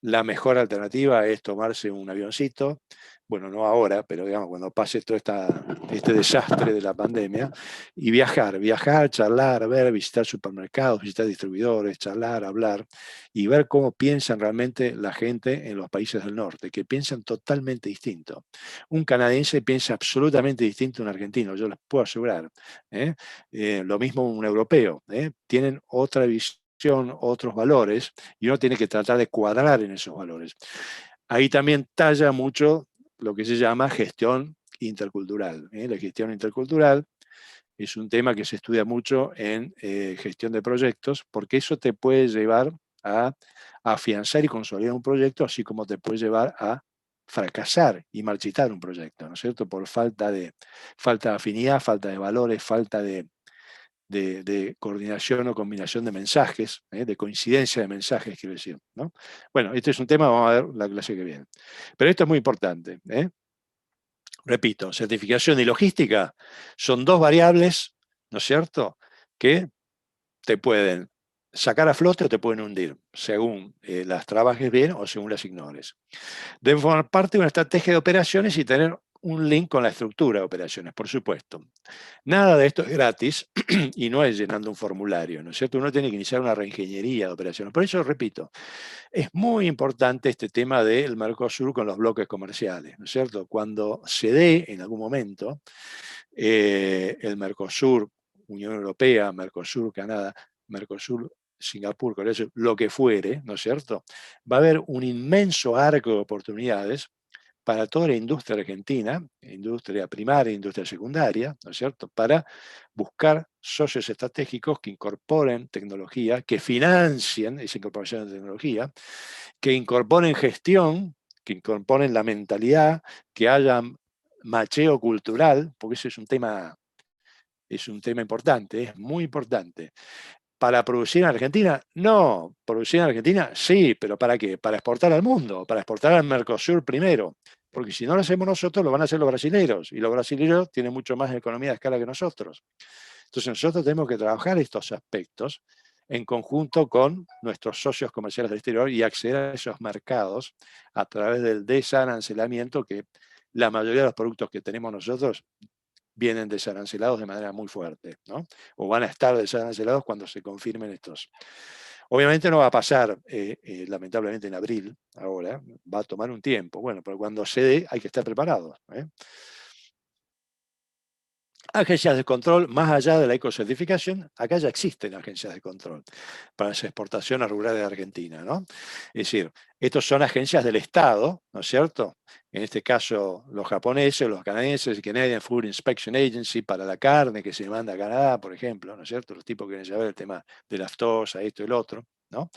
La mejor alternativa es tomarse un avioncito, bueno, no ahora, pero digamos, cuando pase todo este desastre de la pandemia, y viajar, charlar, ver, visitar supermercados, visitar distribuidores, charlar, hablar, y ver cómo piensan realmente la gente en los países del norte, que piensan totalmente distinto. Un canadiense piensa absolutamente distinto a un argentino, yo les puedo asegurar. Lo mismo un europeo, tienen otra visión, otros valores, y uno tiene que tratar de cuadrar en esos valores. Ahí también talla mucho lo que se llama gestión intercultural. La gestión intercultural es un tema que se estudia mucho en gestión de proyectos, porque eso te puede llevar a afianzar y consolidar un proyecto, así como te puede llevar a fracasar y marchitar un proyecto, ¿no es cierto? Por falta de afinidad, falta de valores, falta de coordinación o combinación de mensajes, de coincidencia de mensajes, quiero decir, ¿no? Bueno, este es un tema, vamos a ver la clase que viene. Pero esto es muy importante. Repito, certificación y logística son dos variables, ¿no es cierto?, que te pueden sacar a flote o te pueden hundir, según las trabajes bien o según las ignores. Deben formar parte de una estrategia de operaciones y tener un link con la estructura de operaciones, por supuesto. Nada de esto es gratis y no es llenando un formulario, ¿no es cierto? Uno tiene que iniciar una reingeniería de operaciones. Por eso, repito, es muy importante este tema del Mercosur con los bloques comerciales, ¿no es cierto? Cuando se dé en algún momento el Mercosur, Unión Europea, Mercosur, Canadá, Mercosur, Singapur, Corea, lo que fuere, ¿no es cierto? Va a haber un inmenso arco de oportunidades para toda la industria argentina, industria primaria, industria secundaria, ¿no es cierto?, para buscar socios estratégicos que incorporen tecnología, que financien esa incorporación de tecnología, que incorporen gestión, que incorporen la mentalidad, que haya macheo cultural, porque eso es un tema importante, es muy importante. ¿Para producir en Argentina? No. ¿Producir en Argentina? Sí, pero ¿para qué? Para exportar al mundo, para exportar al Mercosur primero. Porque si no lo hacemos nosotros, lo van a hacer los brasileños. Y los brasileños tienen mucho más economía de escala que nosotros. Entonces nosotros tenemos que trabajar estos aspectos en conjunto con nuestros socios comerciales del exterior y acceder a esos mercados a través del desarancelamiento, que la mayoría de los productos que tenemos nosotros vienen desarancelados de manera muy fuerte, ¿no? O van a estar desarancelados cuando se confirmen estos. Obviamente no va a pasar, lamentablemente, en abril, ahora, va a tomar un tiempo. Bueno, pero cuando se dé hay que estar preparados. Agencias de control, más allá de la ecocertificación, acá ya existen agencias de control para las exportaciones rurales de Argentina, ¿no? Es decir, estos son agencias del Estado, ¿no es cierto? En este caso, los japoneses, los canadienses, Canadian Food Inspection Agency para la carne que se manda a Canadá, por ejemplo, ¿no es cierto? Los tipos que quieren saber el tema de laftosa, esto y el otro, ¿no?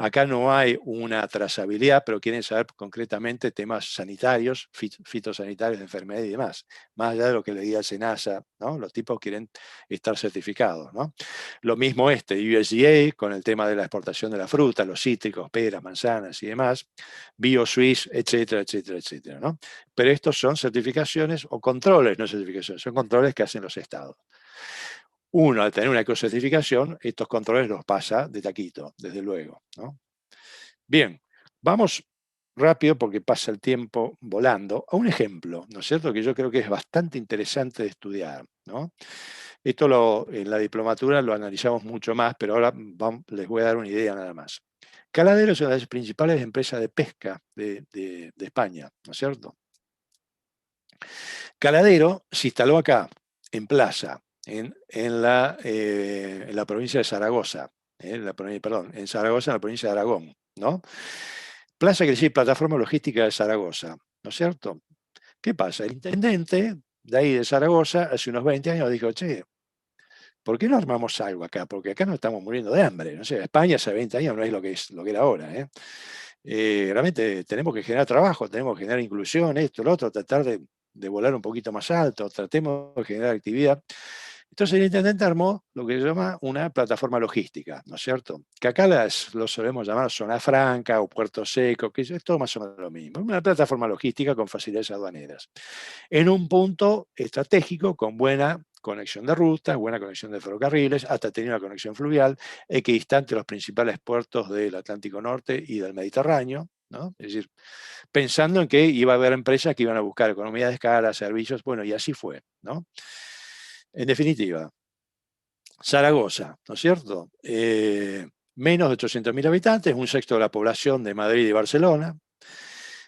Acá no hay una trazabilidad, pero quieren saber concretamente temas sanitarios, fitosanitarios, de enfermedad y demás. Más allá de lo que le diga SENASA, ¿no? Los tipos quieren estar certificados, ¿no? Lo mismo USDA con el tema de la exportación de la fruta, los cítricos, peras, manzanas y demás, BioSwiss, etcétera, etcétera, etcétera, ¿no? Pero estos son certificaciones o controles, no certificaciones, son controles que hacen los estados. Uno, al tener una ecocertificación, estos controles los pasa de taquito, desde luego, ¿no? Bien, vamos rápido porque pasa el tiempo volando a un ejemplo, ¿no es cierto?, que yo creo que es bastante interesante de estudiar, ¿no? Esto en la diplomatura lo analizamos mucho más, pero ahora les voy a dar una idea nada más. Caladero es una de las principales empresas de pesca de España, ¿no es cierto? Caladero se instaló acá, en Plaza, en la provincia de Zaragoza, en Zaragoza, en la provincia de Aragón, ¿no? Plaza quiere decir Plataforma Logística de Zaragoza, ¿no es cierto? ¿Qué pasa? El intendente de ahí de Zaragoza, hace unos 20 años, dijo, che, ¿por qué no armamos algo acá? Porque acá nos estamos muriendo de hambre, no sé, España hace 20 años no es lo que era ahora, realmente tenemos que generar trabajo, tenemos que generar inclusión, esto, lo otro, tratar de volar un poquito más alto, tratemos de generar actividad. Entonces el intendente armó lo que se llama una plataforma logística, ¿no es cierto? Que acá lo solemos llamar zona franca o puerto seco, que es todo más o menos lo mismo. Una plataforma logística con facilidades aduaneras. En un punto estratégico con buena conexión de rutas, buena conexión de ferrocarriles, hasta tenía una conexión fluvial, equidistante los principales puertos del Atlántico Norte y del Mediterráneo, ¿no? Es decir, pensando en que iba a haber empresas que iban a buscar economía de escala, servicios, bueno, y así fue, ¿no? En definitiva, Zaragoza, ¿no es cierto? Menos de 800.000 habitantes, un sexto de la población de Madrid y Barcelona.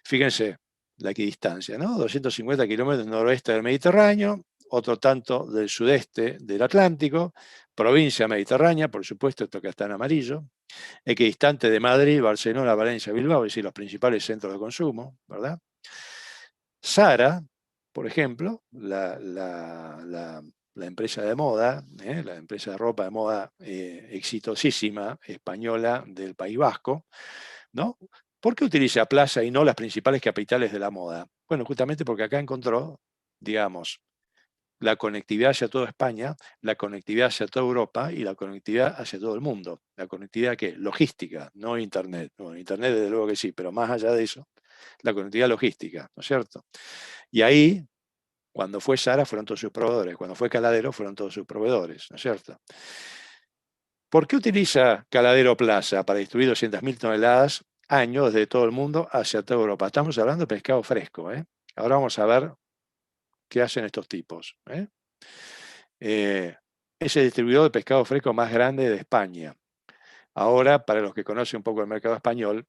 Fíjense la equidistancia, ¿no? 250 kilómetros noroeste del Mediterráneo, otro tanto del sudeste del Atlántico, provincia mediterránea, por supuesto, esto que está en amarillo, equidistante de Madrid, Barcelona, Valencia, Bilbao, es decir, los principales centros de consumo, ¿verdad? Zara, por ejemplo, la empresa de moda, la empresa de ropa de moda exitosísima española del País Vasco, ¿no? ¿Por qué utiliza Plaza y no las principales capitales de la moda? Bueno, justamente porque acá encontró, digamos, la conectividad hacia toda España, la conectividad hacia toda Europa y la conectividad hacia todo el mundo. La conectividad que logística, no Internet. Bueno, Internet desde luego que sí, pero más allá de eso, la conectividad logística, ¿no es cierto? Y ahí, cuando fue Zara, fueron todos sus proveedores. Cuando fue Caladero, fueron todos sus proveedores, ¿no es cierto? ¿Por qué utiliza Caladero Plaza para distribuir 200.000 toneladas año desde todo el mundo hacia toda Europa? Estamos hablando de pescado fresco, ¿eh? Ahora vamos a ver qué hacen estos tipos, ¿eh? Es el distribuidor de pescado fresco más grande de España. Ahora, para los que conocen un poco el mercado español,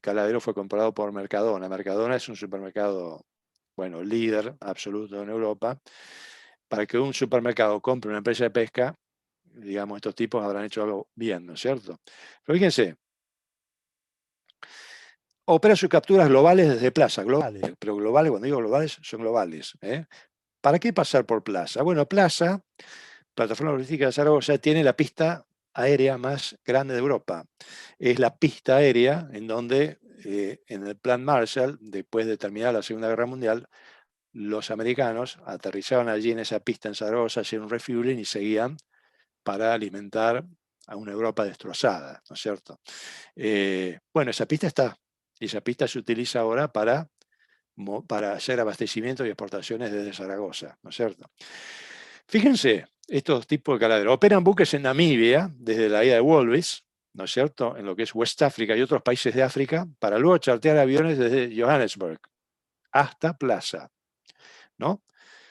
Caladero fue comprado por Mercadona. Mercadona es un supermercado, bueno, líder absoluto en Europa. Para que un supermercado compre una empresa de pesca, digamos, estos tipos habrán hecho algo bien, ¿no es cierto? Pero fíjense, opera sus capturas globales desde Plaza, globales, pero globales, cuando digo globales, son globales, ¿eh? ¿Para qué pasar por Plaza? Bueno, Plaza, Plataforma Logística de Zaragoza, tiene la pista aérea más grande de Europa. Es la pista aérea en donde, en el Plan Marshall, después de terminar la Segunda Guerra Mundial, los americanos aterrizaban allí en esa pista en Zaragoza, hacían un refueling y seguían para alimentar a una Europa destrozada, ¿no es cierto? Bueno, esa pista está, y esa pista se utiliza ahora para hacer abastecimiento y exportaciones desde Zaragoza, ¿no es cierto? Fíjense, estos tipos de caladeros operan buques en Namibia, desde la isla de Walvis, ¿no es cierto?, en lo que es West África y otros países de África, para luego chartear aviones desde Johannesburg hasta Plaza, ¿no?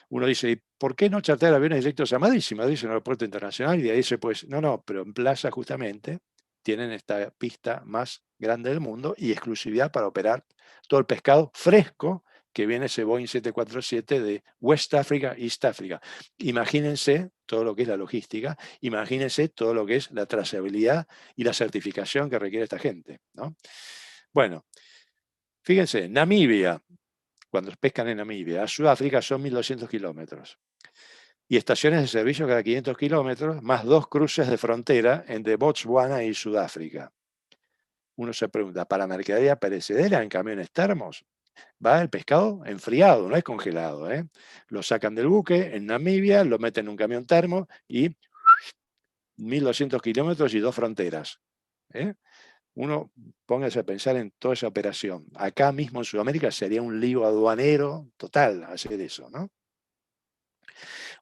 Uno dice, ¿y por qué no chartear aviones directos a Madrid? Si Madrid es un aeropuerto internacional y de ahí se puede... No, pero en Plaza justamente tienen esta pista más grande del mundo y exclusividad para operar todo el pescado fresco que viene ese Boeing 747 de West Africa, East Africa. Imagínense todo lo que es la logística, imagínense todo lo que es la trazabilidad y la certificación que requiere esta gente, ¿no? Bueno, fíjense, Namibia, cuando pescan en Namibia, a Sudáfrica son 1.200 kilómetros. Y estaciones de servicio cada 500 kilómetros, más 2 cruces de frontera entre Botswana y Sudáfrica. Uno se pregunta, ¿para mercadería perecedera en camiones termos? Va el pescado enfriado, no es congelado, ¿eh? Lo sacan del buque en Namibia, lo meten en un camión termo y 1.200 kilómetros y 2 fronteras, ¿eh? Uno póngase a pensar en toda esa operación. Acá mismo en Sudamérica sería un lío aduanero total hacer eso, ¿no?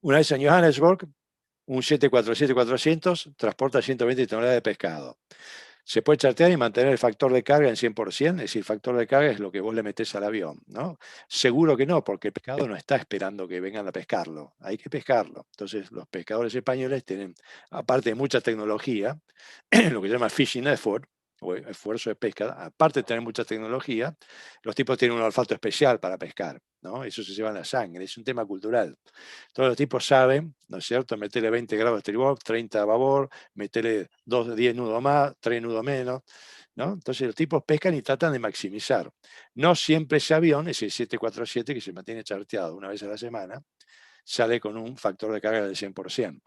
Una vez en Johannesburg, un 747-400 transporta 120 toneladas de pescado. Se puede chartear y mantener el factor de carga en 100%, es decir, el factor de carga es lo que vos le metés al avión, ¿no? Seguro que no, porque el pescado no está esperando que vengan a pescarlo, hay que pescarlo. Entonces, los pescadores españoles tienen, aparte de mucha tecnología, lo que se llama fishing effort, o esfuerzo de pesca, aparte de tener mucha tecnología, los tipos tienen un olfato especial para pescar, ¿no? Eso se lleva en la sangre, es un tema cultural. Todos los tipos saben, ¿no es cierto?, meterle 20 grados de estribor, 30 a babor, meterle 10 nudos más, 3 nudos menos, ¿no? Entonces los tipos pescan y tratan de maximizar. No siempre ese avión, ese 747 que se mantiene charteado una vez a la semana, sale con un factor de carga del 100%.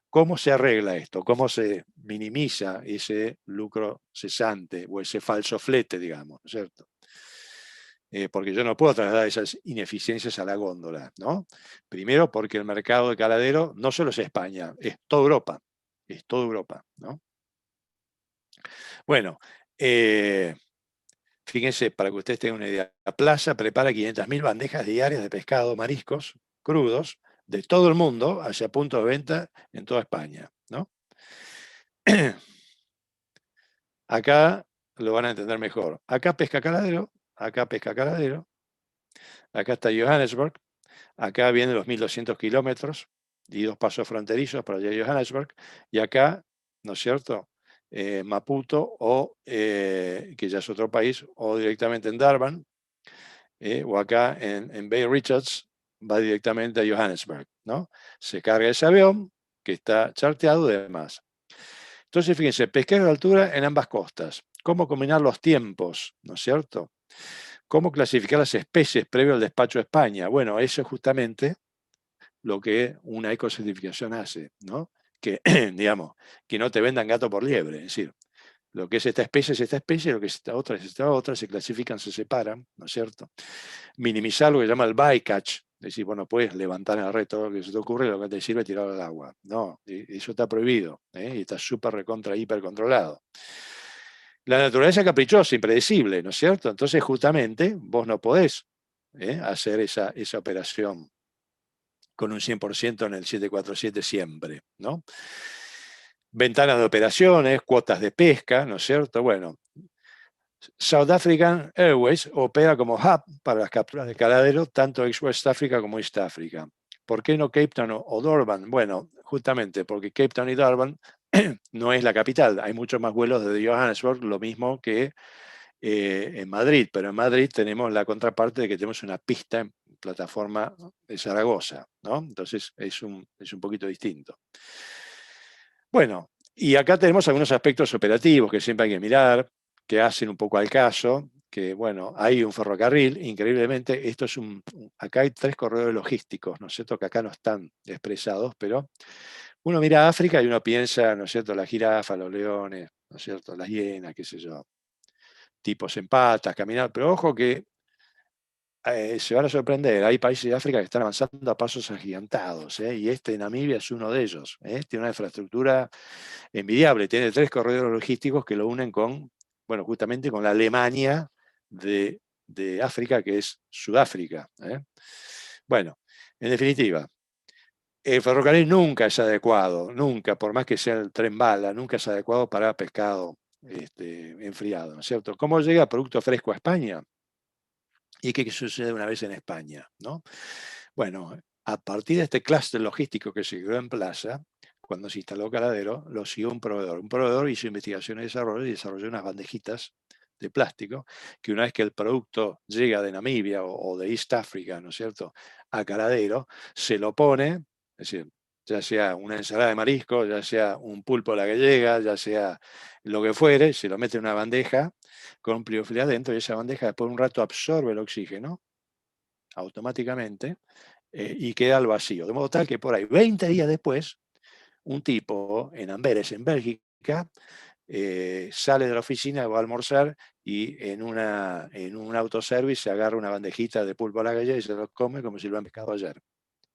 ¿Cómo se arregla esto? ¿Cómo se minimiza ese lucro cesante o ese falso flete, digamos, ¿no es cierto? Porque yo no puedo trasladar esas ineficiencias a la góndola, ¿no? Primero porque el mercado de caladero no solo es España, es toda Europa, ¿no? Bueno, fíjense, para que ustedes tengan una idea, la plaza prepara 500.000 bandejas diarias de pescado, mariscos crudos de todo el mundo hacia puntos de venta en toda España, ¿no? Acá lo van a entender mejor. Acá pesca caladero, acá pesca caladero, acá está Johannesburg, acá vienen los 1.200 kilómetros y 2 pasos fronterizos para llegar a Johannesburg, y acá, ¿no es cierto?, Maputo, o que ya es otro país, o directamente en Durban, o acá en Bay Richards, va directamente a Johannesburg, ¿no? Se carga ese avión, que está charteado y demás. Entonces, fíjense, pescar de altura en ambas costas. ¿Cómo combinar los tiempos, ¿no es cierto? ¿Cómo clasificar las especies previo al despacho a España? Bueno, eso es justamente lo que una ecocertificación hace, ¿no? Que, digamos, que no te vendan gato por liebre, es decir, lo que es esta especie, lo que es esta otra, se clasifican, se separan, ¿no es cierto? Minimizar lo que se llama el bycatch, es decir, bueno, puedes levantar en la red todo lo que se te ocurre, lo que te sirve es tirarlo al agua. No, eso está prohibido, y está súper recontra, hiper controlado. La naturaleza es caprichosa, impredecible, ¿no es cierto? Entonces, justamente, vos no podés hacer esa operación con un 100% en el 747 siempre, ¿no? Ventanas de operaciones, cuotas de pesca, ¿no es cierto? Bueno, South African Airways opera como hub para las capturas de caladero, tanto ex West Africa como East Africa. ¿Por qué no Cape Town o Durban? Bueno, justamente porque Cape Town y Durban no es la capital. Hay muchos más vuelos desde Johannesburg, lo mismo que en Madrid, pero en Madrid tenemos la contraparte de que tenemos una pista en plataforma de Zaragoza, ¿no? Entonces es un poquito distinto. Bueno, y acá tenemos algunos aspectos operativos que siempre hay que mirar, que hacen un poco al caso, que bueno, hay un ferrocarril, increíblemente, acá hay 3 corredores logísticos, ¿no es cierto?, que acá no están expresados, pero uno mira a África y uno piensa, ¿no es cierto?, la jirafa, los leones, ¿no es cierto?, las hienas, qué sé yo, tipos en patas, caminar, pero ojo que se van a sorprender, hay países de África que están avanzando a pasos agigantados, y Namibia es uno de ellos, tiene una infraestructura envidiable, tiene 3 corredores logísticos que lo unen con, bueno, justamente con la Alemania de África, que es Sudáfrica. Bueno, en definitiva, el ferrocarril nunca es adecuado, nunca, por más que sea el tren bala, nunca es adecuado para pescado enfriado, ¿no es cierto? ¿Cómo llega producto fresco a España? ¿Y qué sucede una vez en España, ¿no? Bueno, a partir de este clúster logístico que se creó en Plaza, cuando se instaló Caladero, lo siguió un proveedor. Un proveedor hizo investigación y desarrolló unas bandejitas de plástico que una vez que el producto llega de Namibia o de East Africa, ¿no es cierto?, a Caladero, se lo pone, es decir, ya sea una ensalada de marisco, ya sea un pulpo a la gallega, ya sea lo que fuere, se lo mete en una bandeja con un pliofilé adentro, y esa bandeja después de un rato absorbe el oxígeno automáticamente y queda al vacío. De modo tal que por ahí, 20 días después, un tipo en Amberes, en Bélgica, sale de la oficina, va a almorzar y en un autoservice se agarra una bandejita de pulpo a la gallega y se lo come como si lo han pescado ayer.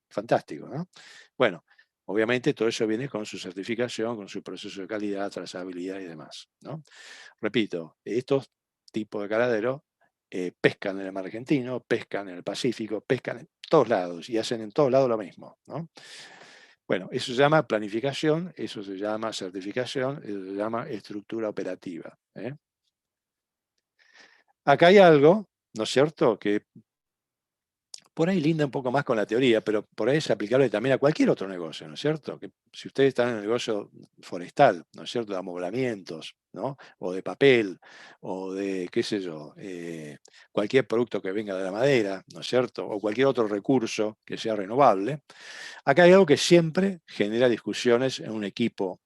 Fantástico, ¿no? Bueno, obviamente todo eso viene con su certificación, con su proceso de calidad, trazabilidad y demás, ¿no? Repito, estos tipos de caladeros pescan en el mar argentino, pescan en el Pacífico, pescan en todos lados y hacen en todos lados lo mismo, ¿no? Bueno, eso se llama planificación, eso se llama certificación, eso se llama estructura operativa. Acá hay algo, ¿no es cierto?, que por ahí linda un poco más con la teoría, pero por ahí es aplicable también a cualquier otro negocio, ¿no es cierto? Que si ustedes están en el negocio forestal, ¿no es cierto?, de amoblamientos, ¿no?, o de papel, o de, qué sé yo, cualquier producto que venga de la madera, ¿no es cierto?, o cualquier otro recurso que sea renovable, acá hay algo que siempre genera discusiones en un equipo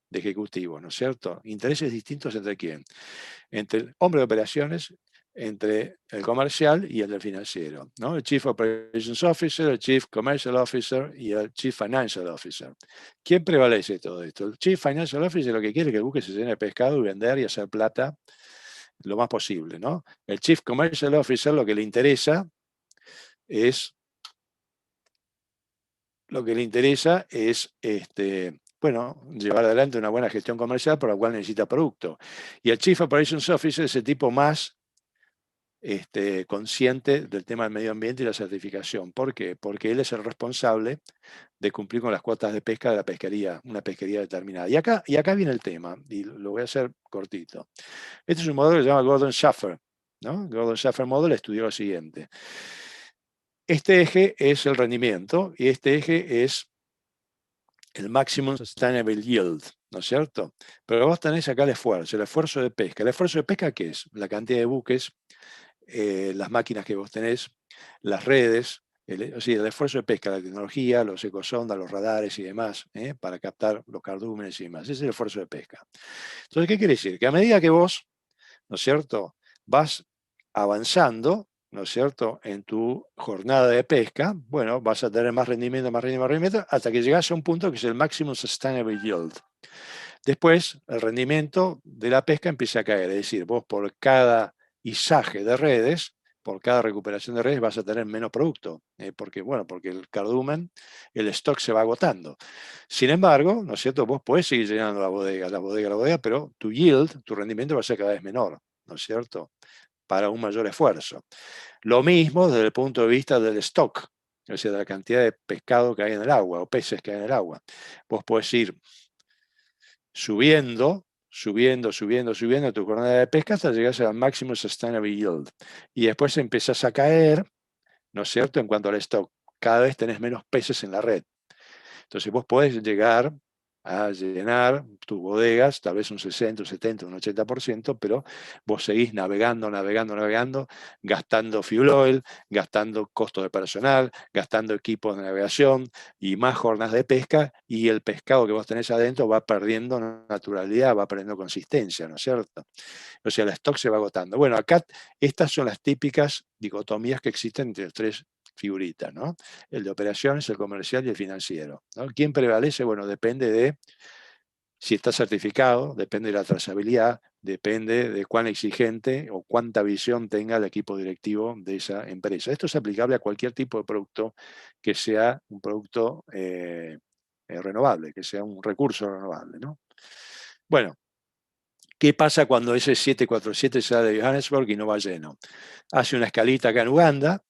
de ejecutivos, ¿no es cierto? Intereses distintos entre quién. Entre el hombre de operaciones, entre el comercial y el del financiero, ¿no? El Chief Operations Officer, el Chief Commercial Officer y el Chief Financial Officer. ¿Quién prevalece de todo esto? El Chief Financial Officer lo que quiere es que el buque se llene de pescado y vender y hacer plata lo más posible, ¿no? El Chief Commercial Officer lo que le interesa es bueno, llevar adelante una buena gestión comercial por la cual necesita producto. Y el Chief Operations Officer es el tipo más consciente del tema del medio ambiente y la certificación. ¿Por qué? Porque él es el responsable de cumplir con las cuotas de pesca de la pesquería, una pesquería determinada. Y acá viene el tema, y lo voy a hacer cortito. Este es un modelo que se llama Gordon Schaffer, ¿no? Gordon Schaffer Model estudió lo siguiente. Este eje es el rendimiento y este eje es el Maximum Sustainable Yield, ¿no es cierto? Pero vos tenés acá el esfuerzo de pesca. ¿El esfuerzo de pesca qué es? La cantidad de buques, las máquinas que vos tenés, las redes, el esfuerzo de pesca, la tecnología, los ecosondas, los radares y demás, para captar los cardúmenes y demás. Ese es el esfuerzo de pesca. Entonces, ¿qué quiere decir? Que a medida que vos, ¿no es cierto?, vas avanzando, ¿no es cierto?, en tu jornada de pesca, bueno, vas a tener más rendimiento, hasta que llegas a un punto que es el Maximum Sustainable Yield. Después, el rendimiento de la pesca empieza a caer, es decir, vos por cada izaje de redes, por cada recuperación de redes vas a tener menos producto, porque el cardumen, el stock se va agotando. Sin embargo, ¿no es cierto?, vos podés seguir llenando la bodega, pero tu yield, tu rendimiento va a ser cada vez menor, ¿no es cierto?, para un mayor esfuerzo. Lo mismo desde el punto de vista del stock, o sea, de la cantidad de pescado que hay en el agua o peces que hay en el agua. Vos podés ir subiendo tu jornada de pesca hasta llegar al máximo sustainable yield. Y después empezás a caer, ¿no es cierto?, en cuanto al stock. Cada vez tenés menos peces en la red. Entonces vos podés llegar a llenar tus bodegas, tal vez un 60, un 70, un 80%, pero vos seguís navegando, gastando fuel oil, gastando costos de personal, gastando equipos de navegación y más jornadas de pesca, y el pescado que vos tenés adentro va perdiendo naturalidad, va perdiendo consistencia, ¿no es cierto? O sea, el stock se va agotando. Bueno, acá estas son las típicas dicotomías que existen entre los tres figuritas, ¿no? El de operaciones, el comercial y el financiero, ¿no? ¿Quién prevalece? Bueno, depende de si está certificado, depende de la trazabilidad, depende de cuán exigente o cuánta visión tenga el equipo directivo de esa empresa. Esto es aplicable a cualquier tipo de producto que sea un producto renovable, que sea un recurso renovable, ¿no? Bueno, ¿qué pasa cuando ese 747 sale de Johannesburg y no va lleno? Hace una escalita acá en Uganda,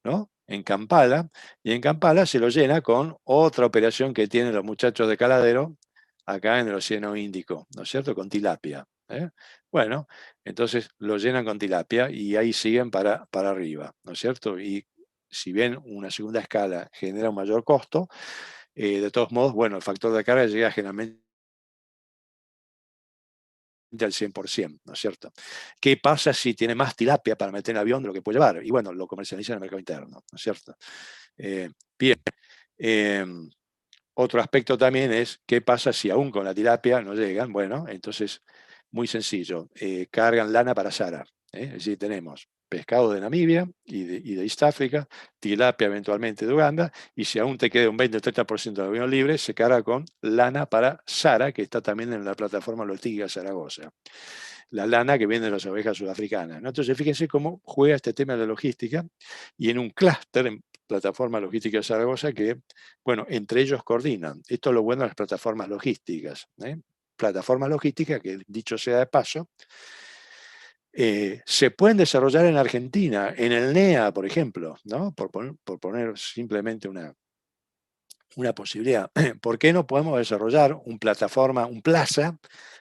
¿no?, en Kampala, y en Kampala se lo llena con otra operación que tienen los muchachos de Caladero acá en el Océano Índico, ¿no es cierto?, con tilapia. Bueno, entonces lo llenan con tilapia y ahí siguen para arriba, ¿no es cierto? Y si bien una segunda escala genera un mayor costo, de todos modos, bueno, el factor de carga llega generalmente al 100%, ¿no es cierto? ¿Qué pasa si tiene más tilapia para meter en el avión de lo que puede llevar? Y bueno, lo comercializa en el mercado interno, ¿no es cierto? Bien. Otro aspecto también es qué pasa si aún con la tilapia no llegan. Bueno, entonces, muy sencillo, cargan lana para Sara. Es decir, tenemos pescado de Namibia y de East Africa, tilapia eventualmente de Uganda, y si aún te queda un 20 o 30% de avión libre, se carga con lana para Sara, que está también en la plataforma logística Zaragoza. La lana que viene de las ovejas sudafricanas, ¿no? Entonces, fíjense cómo juega este tema de la logística, y en un clúster, en plataforma logística Zaragoza, que, bueno, entre ellos coordinan. Esto es lo bueno de las plataformas logísticas. Plataformas logísticas que, dicho sea de paso, se pueden desarrollar en Argentina, en el NEA, por ejemplo, ¿no? Por poner simplemente una posibilidad. ¿Por qué no podemos desarrollar un plaza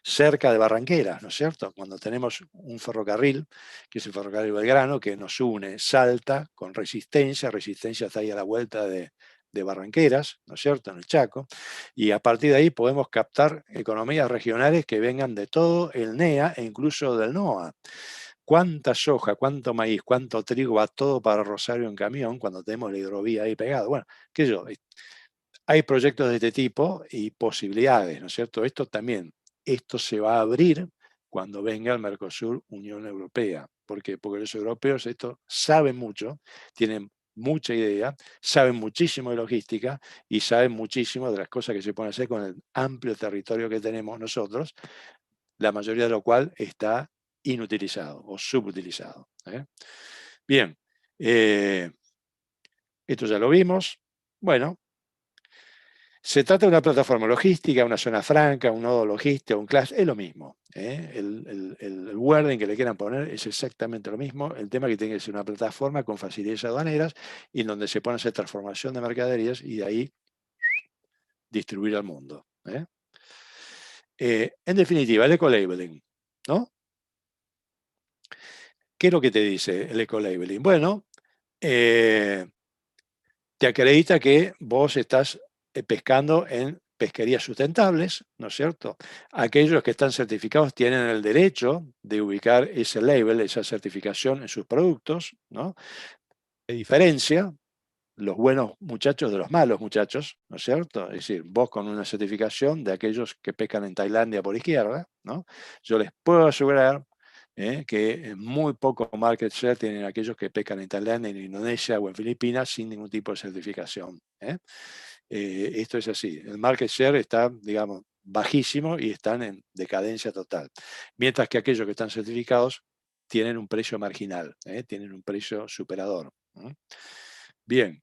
cerca de Barranqueras, ¿no es cierto? Cuando tenemos un ferrocarril, que es el ferrocarril Belgrano, que nos une Salta con Resistencia está ahí a la vuelta de Barranqueras, ¿no es cierto?, en el Chaco, y a partir de ahí podemos captar economías regionales que vengan de todo el NEA e incluso del NOA. ¿Cuánta soja, cuánto maíz, cuánto trigo va todo para Rosario en camión cuando tenemos la hidrovía ahí pegada? Bueno, qué sé yo, hay proyectos de este tipo y posibilidades, ¿no es cierto? Esto se va a abrir cuando venga el Mercosur, Unión Europea. ¿Por qué? Porque los europeos esto saben mucho, tienen mucha idea, saben muchísimo de logística y saben muchísimo de las cosas que se pueden hacer con el amplio territorio que tenemos nosotros, la mayoría de lo cual está inutilizado o subutilizado. Bien, esto ya lo vimos. Bueno, se trata de una plataforma logística, una zona franca, un nodo logístico, un class, es lo mismo. El wording que le quieran poner es exactamente lo mismo. El tema es que tiene que ser una plataforma con facilidades aduaneras y en donde se puede hacer transformación de mercaderías y de ahí distribuir al mundo. En definitiva, el eco-labeling, ¿no? ¿Qué es lo que te dice el eco-labeling? Bueno, te acredita que vos estás pescando en pesquerías sustentables, ¿no es cierto? Aquellos que están certificados tienen el derecho de ubicar ese label, esa certificación en sus productos, ¿no? De diferencia los buenos muchachos de los malos muchachos, ¿no es cierto? Es decir, vos con una certificación de aquellos que pescan en Tailandia por izquierda, ¿no? Yo les puedo asegurar que muy poco market share tienen aquellos que pescan en Tailandia, en Indonesia o en Filipinas sin ningún tipo de certificación. Esto es así. El market share está, digamos, bajísimo y están en decadencia total. Mientras que aquellos que están certificados tienen un precio marginal, tienen un precio superador. Bien.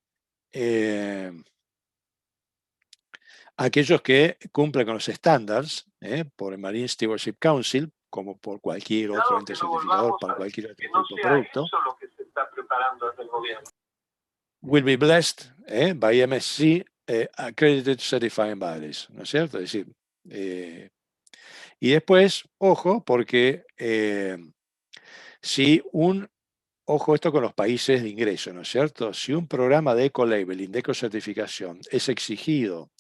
Aquellos que cumplen con los estándares por el Marine Stewardship Council, como por cualquier otro ente certificador para cualquier otro tipo de producto, lo que se está preparando desde el gobierno. Will be blessed by MSC Accredited Certifying Bodies, ¿no es cierto? Es decir, y después, ojo, porque si un Ojo esto con los países de ingreso, ¿no es cierto? Si un programa de eco-labeling, de ecocertificación, es exigido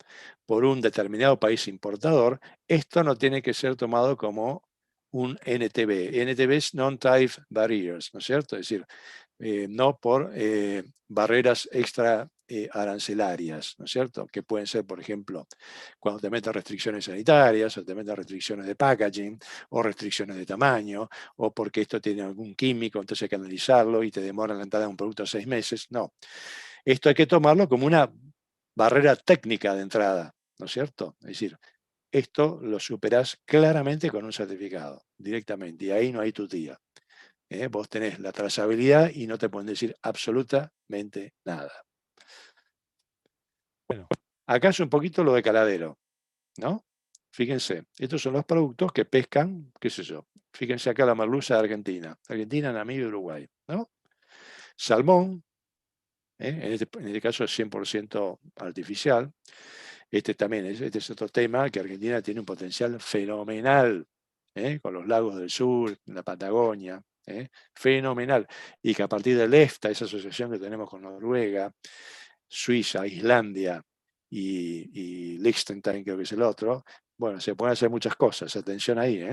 por un determinado país importador, esto no tiene que ser tomado como un NTB. NTB es Non-Tariff Barriers, ¿no es cierto? Es decir, no por barreras extra arancelarias, ¿no es cierto? Que pueden ser, por ejemplo, cuando te meten restricciones sanitarias, o te meten restricciones de packaging, o restricciones de tamaño, o porque esto tiene algún químico, entonces hay que analizarlo y te demora la entrada de un producto 6 meses. No, esto hay que tomarlo como una barrera técnica de entrada, ¿no es cierto? Es decir, esto lo superás claramente con un certificado, directamente, y ahí no hay tutía. Vos tenés la trazabilidad y no te pueden decir absolutamente nada. Bueno, acá es un poquito lo de caladero, ¿no? Fíjense, estos son los productos que pescan, qué sé yo. Fíjense acá la merluza de Argentina. Argentina, Namibia y Uruguay, ¿no? Salmón, en este caso es 100% artificial. Este también este es otro tema, que Argentina tiene un potencial fenomenal, con los lagos del sur, la Patagonia, fenomenal. Y que a partir del EFTA, esa asociación que tenemos con Noruega, Suiza, Islandia y Liechtenstein, creo que es el otro, bueno, se pueden hacer muchas cosas, atención ahí.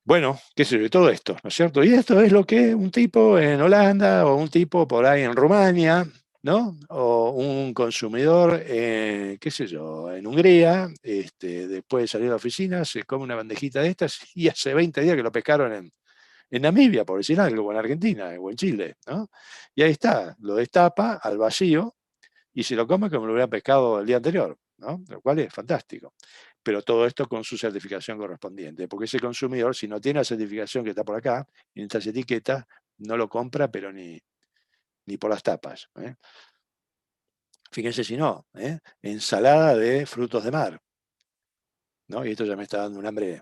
Bueno, qué sé yo, todo esto, ¿no es cierto? Y esto es lo que un tipo en Holanda o un tipo por ahí en Rumania, ¿no? O un consumidor, qué sé yo, en Hungría, después de salir de la oficina, se come una bandejita de estas y hace 20 días que lo pescaron en Namibia, por decir algo, o en Argentina, o en Chile, ¿no? Y ahí está, lo destapa al vacío y se lo come como lo hubiera pescado el día anterior, ¿no? Lo cual es fantástico. Pero todo esto con su certificación correspondiente, porque ese consumidor, si no tiene la certificación que está por acá, en estas etiquetas, no lo compra, pero ni por las tapas. Fíjense si no, ensalada de frutos de mar, ¿no? Y esto ya me está dando un hambre,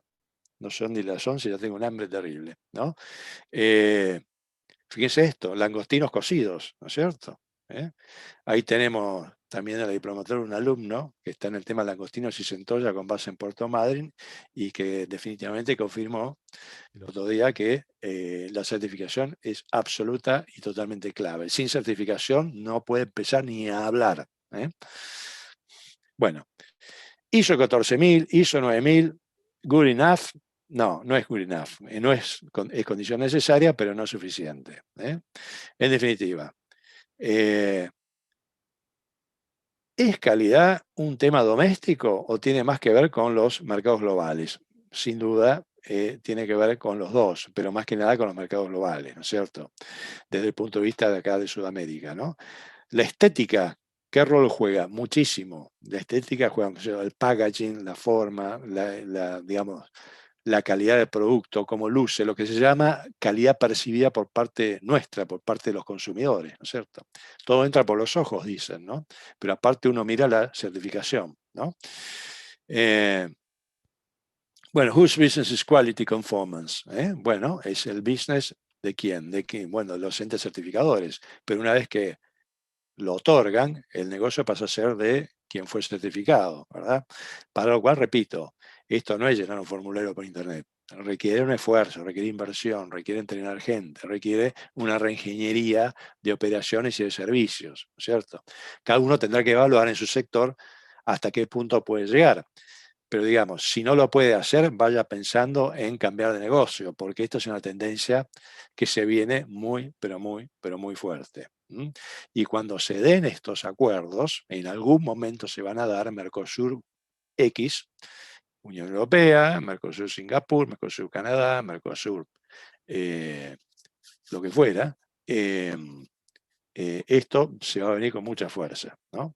no son ni las 11, ya tengo un hambre terrible, ¿no? Fíjense esto, langostinos cocidos, ¿no es cierto? Ahí tenemos también a la diplomatura un alumno que está en el tema langostinos y centolla con base en Puerto Madryn y que definitivamente confirmó el otro día que la certificación es absoluta y totalmente clave. Sin certificación no puede empezar ni a hablar. Bueno, ISO 14000, ISO 9000, good enough. No, no es good enough. No es condición necesaria, pero no es suficiente. En definitiva, ¿es calidad un tema doméstico o tiene más que ver con los mercados globales? Sin duda, tiene que ver con los dos, pero más que nada con los mercados globales, ¿no es cierto? Desde el punto de vista de acá de Sudamérica, ¿no? La estética, ¿qué rol juega? Muchísimo. La estética juega, o sea, el packaging, la forma, digamos, la calidad del producto, cómo luce, lo que se llama calidad percibida por parte nuestra, por parte de los consumidores, ¿no es cierto? Todo entra por los ojos, dicen, ¿no? Pero aparte uno mira la certificación, ¿no? Bueno, whose business is quality conformance? Bueno, es el business de quién, bueno, los entes certificadores, pero una vez que lo otorgan, el negocio pasa a ser de quien fue certificado, ¿verdad? Para lo cual, repito, esto no es llenar un formulario por internet, requiere un esfuerzo, requiere inversión, requiere entrenar gente, requiere una reingeniería de operaciones y de servicios, ¿no es cierto? Cada uno tendrá que evaluar en su sector hasta qué punto puede llegar. Pero digamos, si no lo puede hacer, vaya pensando en cambiar de negocio, porque esto es una tendencia que se viene muy, pero muy fuerte. Y cuando se den estos acuerdos, en algún momento se van a dar Mercosur X, Unión Europea, Mercosur Singapur, Mercosur Canadá, Mercosur lo que fuera, esto se va a venir con mucha fuerza, ¿no?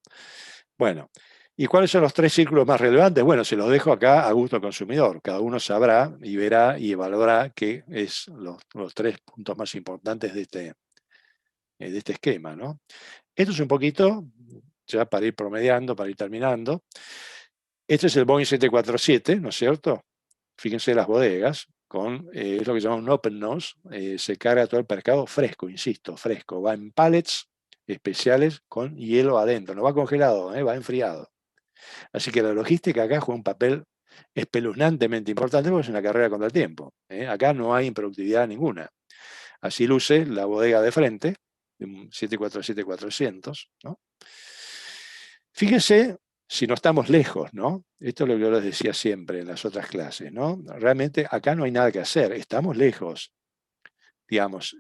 Bueno, ¿y cuáles son los 3 círculos más relevantes? Bueno, se los dejo acá a gusto del consumidor. Cada uno sabrá y verá y evaluará qué es los 3 puntos más importantes de este esquema, ¿no? Esto es un poquito, ya para ir promediando, para ir terminando. Este es el Boeing 747, ¿no es cierto? Fíjense las bodegas, es lo que se llama un open nose, se carga todo el pescado fresco, insisto, fresco. Va en pallets especiales con hielo adentro, no va congelado, va enfriado. Así que la logística acá juega un papel espeluznantemente importante porque es una carrera contra el tiempo. Acá no hay improductividad ninguna. Así luce la bodega de frente, de un 747-400, ¿no? Fíjense si no estamos lejos, ¿no? Esto es lo que yo les decía siempre en las otras clases, ¿no? Realmente acá no hay nada que hacer, estamos lejos. Digamos,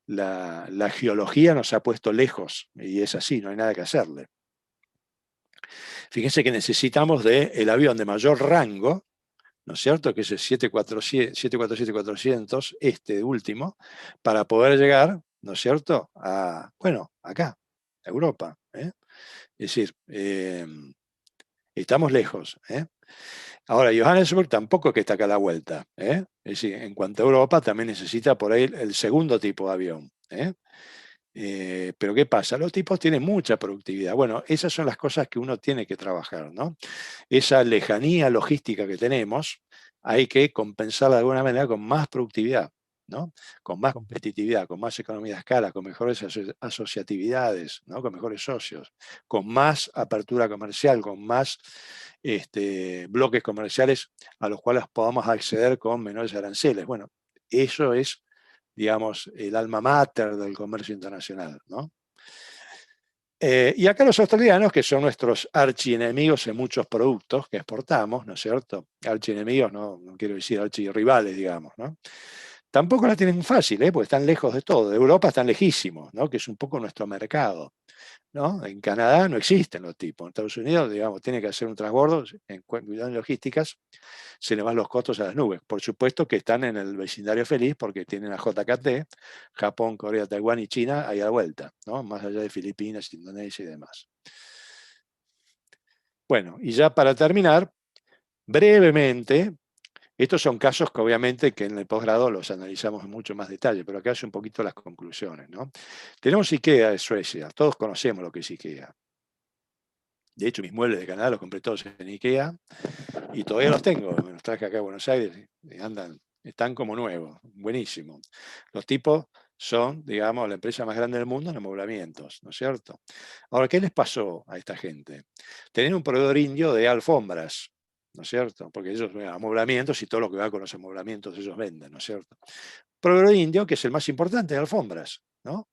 la geología nos ha puesto lejos y es así, no hay nada que hacerle. Fíjense que necesitamos del avión de mayor rango, ¿no es cierto? Que es el 747-400, este último, para poder llegar, ¿no es cierto?, bueno, acá, a Europa. Es decir, estamos lejos. Ahora, Johannesburg tampoco es que está acá a la vuelta. Es decir, en cuanto a Europa, también necesita por ahí el segundo tipo de avión. Pero ¿qué pasa? Los tipos tienen mucha productividad. Bueno, esas son las cosas que uno tiene que trabajar, ¿no? Esa lejanía logística que tenemos, hay que compensarla de alguna manera con más productividad, ¿no? Con más competitividad, con más economía de escala, con mejores asociatividades, ¿no? Con mejores socios, con más apertura comercial, con más bloques comerciales a los cuales podamos acceder con menores aranceles. Bueno, eso es, digamos, el alma mater del comercio internacional, ¿no? Y acá los australianos, que son nuestros archienemigos en muchos productos que exportamos, ¿no es cierto? Archienemigos, no quiero decir archirrivales, digamos, ¿no? Tampoco la tienen fácil, porque están lejos de todo. De Europa están lejísimos, ¿no? Que es un poco nuestro mercado, ¿no? En Canadá no existen los tipos. En Estados Unidos, digamos, tiene que hacer un transbordo en cuidado de logísticas, se le van los costos a las nubes. Por supuesto que están en el vecindario feliz porque tienen a JKT, Japón, Corea, Taiwán y China ahí a la vuelta, ¿no? Más allá de Filipinas, Indonesia y demás. Bueno, y ya para terminar, brevemente, estos son casos que obviamente que en el posgrado los analizamos en mucho más detalle, pero acá hace un poquito las conclusiones, ¿no? Tenemos IKEA de Suecia, todos conocemos lo que es IKEA. De hecho, mis muebles de Canadá los compré todos en IKEA y todavía los tengo, me los traje acá a Buenos Aires y están como nuevos, buenísimo. Los tipos son, digamos, la empresa más grande del mundo en amoblamientos, ¿no es cierto? Ahora, ¿qué les pasó a esta gente? Tenían un proveedor indio de alfombras, ¿no es cierto? Porque ellos ven amoblamientos y todo lo que va con los amoblamientos ellos venden, ¿no es cierto? Proveedor indio, que es el más importante de alfombras, ¿no?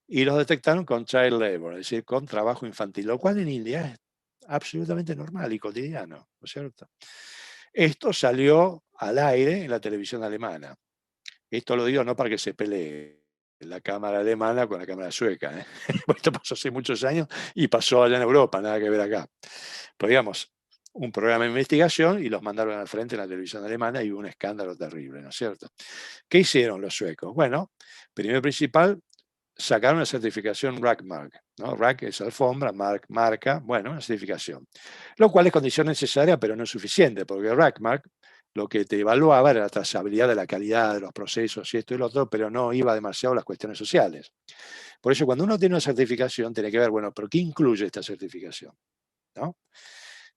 Y los detectaron con child labor, es decir, con trabajo infantil, lo cual en India es absolutamente normal y cotidiano, ¿no es cierto? Esto salió al aire en la televisión alemana. Esto lo digo no para que se pelee la cámara alemana con la cámara sueca. Esto pasó hace muchos años y pasó allá en Europa, nada que ver acá. Pero digamos, un programa de investigación y los mandaron al frente en la televisión alemana y hubo un escándalo terrible, ¿no es cierto? ¿Qué hicieron los suecos? Bueno, primero principal, sacaron una certificación RACmark, ¿no? RAC es alfombra, marca, bueno, una certificación. Lo cual es condición necesaria, pero no es suficiente, porque RACmark lo que te evaluaba era la trazabilidad de la calidad de los procesos y esto y lo otro, pero no iba demasiado a las cuestiones sociales. Por eso cuando uno tiene una certificación, tiene que ver, bueno, pero ¿qué incluye esta certificación? ¿No?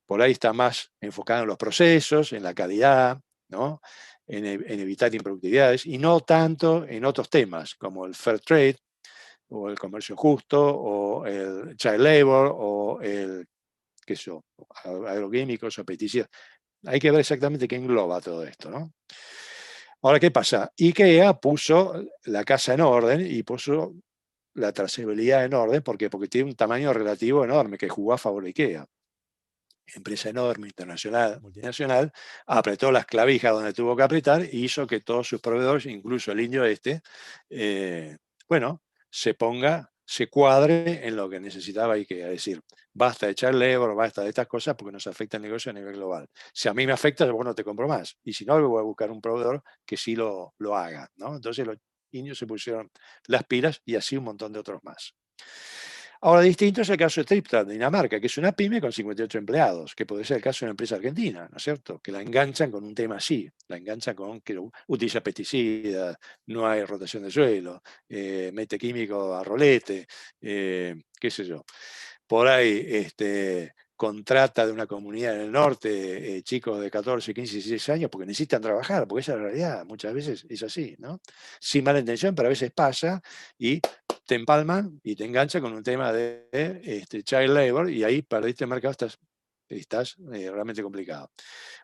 Por ahí está más enfocado en los procesos, en la calidad, ¿no? En evitar improductividades, y no tanto en otros temas, como el fair trade, o el comercio justo, o el child labor, o el, qué sé yo, agroquímicos o pesticidas. Hay que ver exactamente qué engloba todo esto, ¿no? Ahora, ¿qué pasa? IKEA puso la casa en orden y puso la trazabilidad en orden, ¿por qué? Porque tiene un tamaño relativo enorme que jugó a favor de IKEA. Empresa enorme, internacional, multinacional, apretó las clavijas donde tuvo que apretar y hizo que todos sus proveedores, incluso el indio bueno, se cuadre en lo que necesitaba IKEA. Es decir, basta de echar labor, basta de estas cosas porque nos afecta el negocio a nivel global. Si a mí me afecta, yo no te compro más. Y si no, voy a buscar un proveedor que sí lo haga, ¿no? Entonces los indios se pusieron las pilas y así un montón de otros más. Ahora, distinto es el caso de Tripta, de Dinamarca, que es una pyme con 58 empleados, que puede ser el caso de una empresa argentina, ¿no es cierto? Que la enganchan con un tema así, la enganchan con que utiliza pesticidas, no hay rotación de suelo, mete químico a rolete, qué sé yo. Por ahí contrata de una comunidad en el norte chicos de 14, 15, 16 años porque necesitan trabajar, porque esa es la realidad, muchas veces es así, ¿no? Sin mala intención, pero a veces pasa y te empalman y te enganchan con un tema de child labor y ahí perdiste el mercado, estás realmente complicado.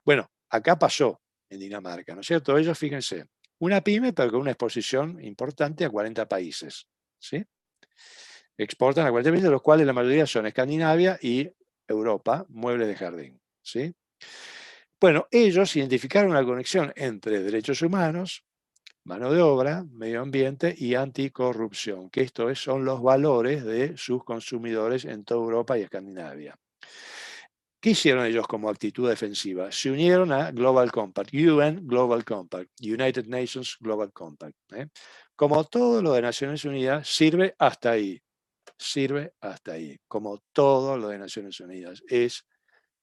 Bueno, acá pasó en Dinamarca, ¿no es cierto? Ellos, fíjense, una pyme pero con una exposición importante a 40 países, ¿sí? Exportan a 40 países, de los cuales la mayoría son Escandinavia y Europa, muebles de jardín, ¿sí? Bueno, ellos identificaron una conexión entre derechos humanos, mano de obra, medio ambiente y anticorrupción, que son los valores de sus consumidores en toda Europa y Escandinavia. ¿Qué hicieron ellos como actitud defensiva? Se unieron a Global Compact, UN Global Compact, United Nations Global Compact. Como todo lo de Naciones Unidas, sirve hasta ahí. Sirve hasta ahí. Como todo lo de Naciones Unidas. Es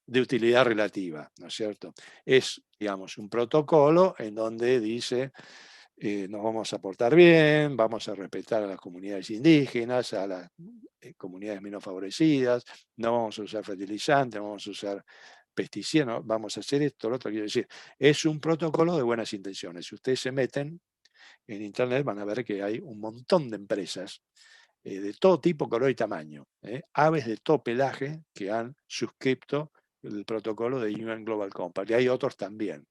de utilidad relativa, ¿no es cierto? Es, digamos, un protocolo en donde dice nos vamos a portar bien, vamos a respetar a las comunidades indígenas, a las comunidades menos favorecidas, no vamos a usar fertilizantes, no vamos a usar pesticidas, no, vamos a hacer esto, lo otro. Quiero decir, es un protocolo de buenas intenciones. Si ustedes se meten en internet van a ver que hay un montón de empresas de todo tipo, color y tamaño, aves de todo pelaje que han suscrito el protocolo de UN Global Compact, y hay otros también,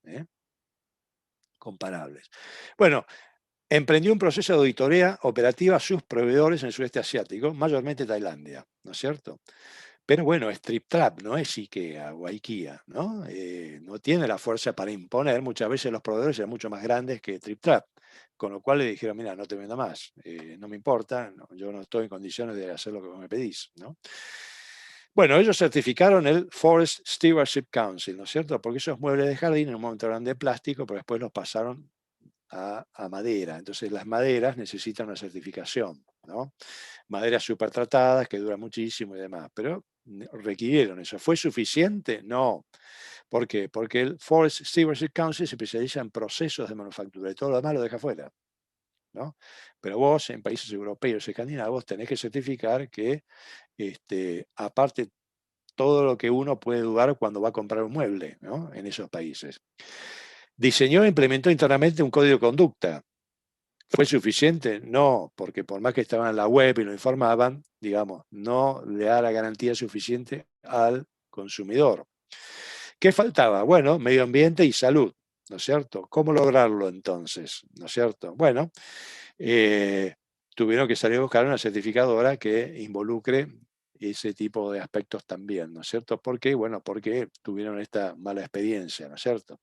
comparables. Bueno, emprendió un proceso de auditoría operativa a sus proveedores en el sudeste asiático, mayormente Tailandia, ¿no es cierto? Pero bueno, es TripTrap, no es IKEA o IKEA, ¿no? No tiene la fuerza para imponer, muchas veces los proveedores eran mucho más grandes que TripTrap, con lo cual le dijeron, mira, no te vendo más, no me importa, no, yo no estoy en condiciones de hacer lo que vos me pedís, ¿no? Bueno, ellos certificaron el Forest Stewardship Council, ¿no es cierto? Porque esos muebles de jardín en un momento eran de plástico, pero después los pasaron a madera. Entonces las maderas necesitan una certificación, ¿no? Maderas súper tratadas que duran muchísimo y demás, pero requirieron eso. ¿Fue suficiente? No. ¿Por qué? Porque el Forest Stewardship Council se especializa en procesos de manufactura y todo lo demás lo deja fuera, ¿no? Pero vos, en países europeos y escandinavos, tenés que certificar que, aparte, todo lo que uno puede dudar cuando va a comprar un mueble, ¿no? En esos países. Diseñó e implementó internamente un código de conducta. ¿Fue suficiente? No, porque por más que estaban en la web y lo informaban, digamos, no le da la garantía suficiente al consumidor. ¿Qué faltaba? Bueno, medio ambiente y salud, ¿no es cierto? ¿Cómo lograrlo entonces? ¿No es cierto? Bueno, tuvieron que salir a buscar una certificadora que involucre ese tipo de aspectos también, ¿no es cierto? ¿Por qué? Bueno, porque tuvieron esta mala experiencia, ¿no es cierto?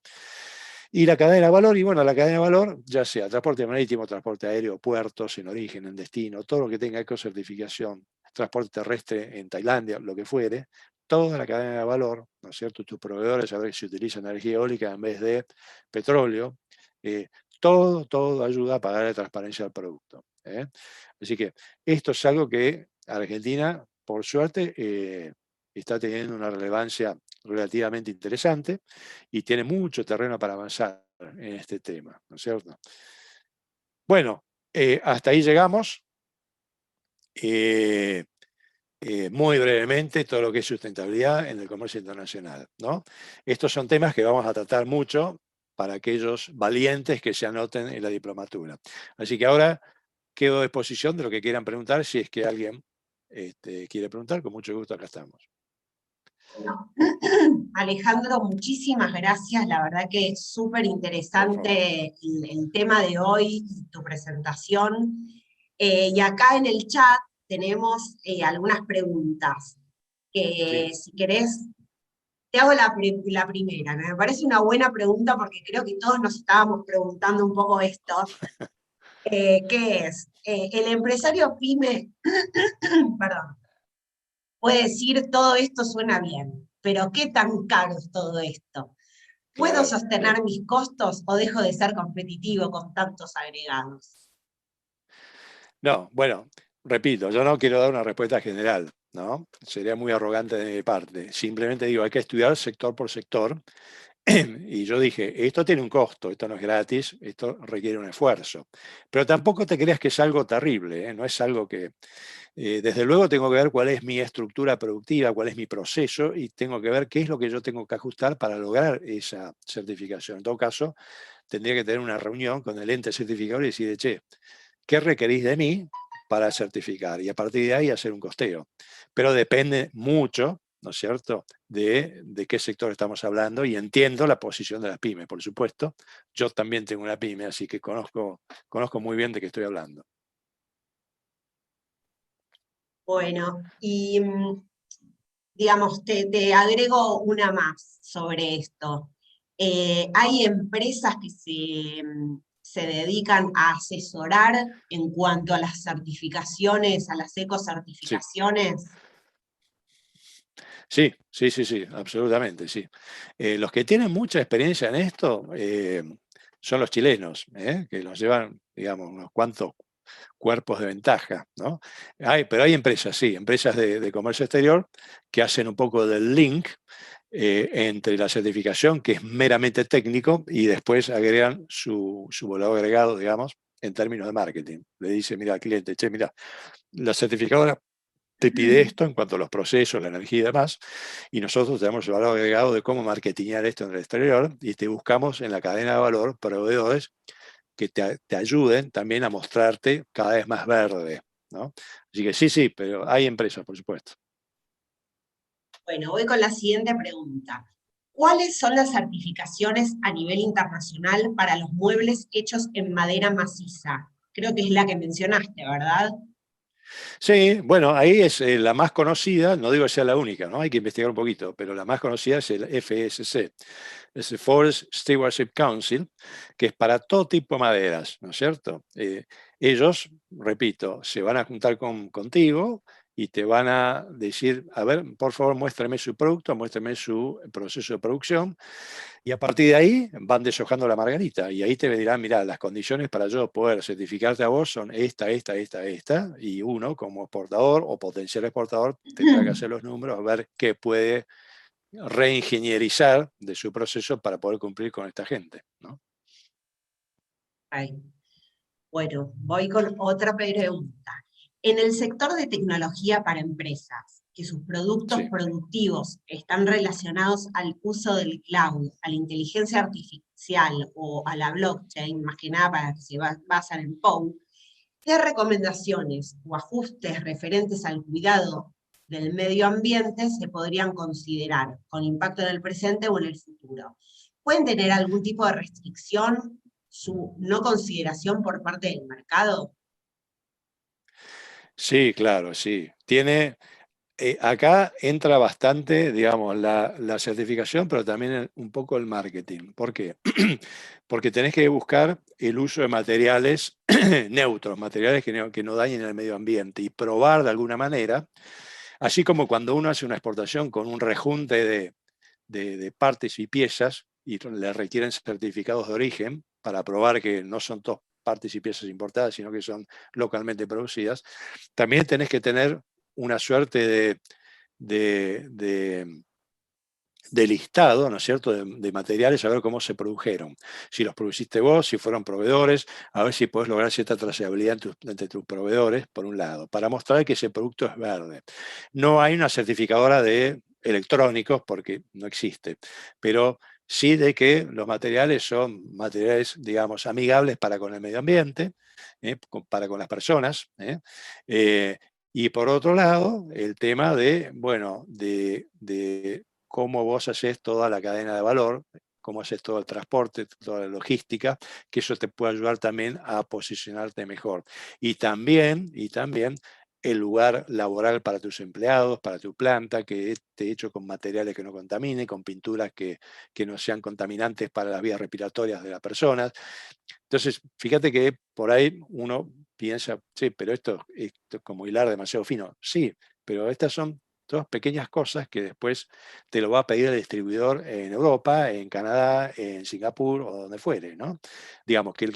Y la cadena de valor, y bueno, la cadena de valor, ya sea transporte marítimo, transporte aéreo, puertos, en origen, en destino, todo lo que tenga ecocertificación, transporte terrestre en Tailandia, lo que fuere, toda la cadena de valor, ¿no es cierto? Tus proveedores, a ver si utilizan energía eólica en vez de petróleo. Todo ayuda a pagar la transparencia del producto. Así que esto es algo que Argentina, por suerte, está teniendo una relevancia relativamente interesante y tiene mucho terreno para avanzar en este tema, ¿no es cierto? Bueno, hasta ahí llegamos. Muy brevemente, todo lo que es sustentabilidad en el comercio internacional, ¿no? Estos son temas que vamos a tratar mucho para aquellos valientes que se anoten en la diplomatura. Así que ahora quedo a disposición de lo que quieran preguntar, si es que alguien quiere preguntar, con mucho gusto acá estamos. Bueno, Alejandro, muchísimas gracias. La verdad que es súper interesante el tema de hoy y tu presentación. Y acá en el chat tenemos algunas preguntas que, Sí. si querés, te hago la primera. Me parece una buena pregunta porque creo que todos nos estábamos preguntando un poco esto. ¿Qué es? El empresario pyme, perdón, puede decir todo esto suena bien, pero ¿qué tan caro es todo esto? ¿Puedo Claro. sostener mis costos o dejo de ser competitivo con tantos agregados? No, bueno, repito, yo no quiero dar una respuesta general, ¿no? Sería muy arrogante de mi parte. Simplemente digo, hay que estudiar sector por sector. Y yo dije, esto tiene un costo, esto no es gratis, esto requiere un esfuerzo. Pero tampoco te creas que es algo terrible, ¿eh? No es algo que... desde luego tengo que ver cuál es mi estructura productiva, cuál es mi proceso y tengo que ver qué es lo que yo tengo que ajustar para lograr esa certificación. En todo caso, tendría que tener una reunión con el ente certificador y decir, che, ¿qué requerís de mí para certificar? Y a partir de ahí hacer un costeo. Pero depende mucho, ¿no es cierto?, de qué sector estamos hablando, y entiendo la posición de las pymes, por supuesto. Yo también tengo una pyme, así que conozco muy bien de qué estoy hablando. Bueno, y digamos, te agrego una más sobre esto. Hay empresas que se dedican a asesorar en cuanto a las certificaciones, a las Sí, ecocertificaciones. sí, absolutamente, sí. Los que tienen mucha experiencia en esto son los chilenos, que nos llevan, digamos, unos cuantos cuerpos de ventaja, ¿no? Pero hay empresas, sí, empresas de comercio exterior que hacen un poco del link entre la certificación, que es meramente técnico, y después agregan su valor agregado, digamos, en términos de marketing. Le dice, mira al cliente, che, mira, la certificadora te pide esto en cuanto a los procesos, la energía y demás, y nosotros tenemos el valor agregado de cómo marketingar esto en el exterior, y te buscamos en la cadena de valor proveedores que te ayuden también a mostrarte cada vez más verde, ¿no? Así que sí, pero hay empresas, por supuesto. Bueno, voy con la siguiente pregunta. ¿Cuáles son las certificaciones a nivel internacional para los muebles hechos en madera maciza? Creo que es la que mencionaste, ¿verdad? Sí, bueno, ahí es la más conocida, no digo que sea la única, ¿no? Hay que investigar un poquito, pero la más conocida es el FSC, es el Forest Stewardship Council, que es para todo tipo de maderas, ¿no es cierto? Ellos, repito, se van a juntar contigo y te van a decir, a ver, por favor, muéstrame su producto, muéstrame su proceso de producción, y a partir de ahí van deshojando la margarita, y ahí te dirán, mira, las condiciones para yo poder certificarte a vos son esta, y uno como exportador o potencial exportador tendrá que hacer los números, a ver qué puede reingenierizar de su proceso para poder cumplir con esta gente, ¿no? Ay, bueno, voy con otra pregunta. En el sector de tecnología para empresas, que sus productos Sí. productivos están relacionados al uso del cloud, a la inteligencia artificial o a la blockchain, más que nada para que se basan en POW, ¿qué recomendaciones o ajustes referentes al cuidado del medio ambiente se podrían considerar con impacto en el presente o en el futuro? ¿Pueden tener algún tipo de restricción su no consideración por parte del mercado? Sí, claro, sí. Acá entra bastante, digamos, la certificación, pero también un poco el marketing. ¿Por qué? Porque tenés que buscar el uso de materiales neutros, materiales que no dañen el medio ambiente, y probar de alguna manera. Así como cuando uno hace una exportación con un rejunte de partes y piezas y le requieren certificados de origen para probar que no son todas partes y piezas importadas, sino que son localmente producidas, también tenés que tener una suerte de listado, ¿no es cierto?, de materiales, a ver cómo se produjeron. Si los produciste vos, si fueron proveedores, a ver si podés lograr cierta trazabilidad entre tus proveedores, por un lado, para mostrar que ese producto es verde. No hay una certificadora de electrónicos, porque no existe, pero sí de que los materiales son materiales, digamos, amigables para con el medio ambiente, para con las personas, y por otro lado, el tema de, bueno, de cómo vos haces toda la cadena de valor, cómo haces todo el transporte, toda la logística, que eso te puede ayudar también a posicionarte mejor. Y también el lugar laboral para tus empleados, para tu planta, que esté hecho con materiales que no contaminen, con pinturas que no sean contaminantes para las vías respiratorias de las personas. Entonces, fíjate que por ahí uno piensa, sí, pero esto es como hilar demasiado fino. Sí, pero estas son todas pequeñas cosas que después te lo va a pedir el distribuidor en Europa, en Canadá, en Singapur o donde fuere, ¿no? Digamos que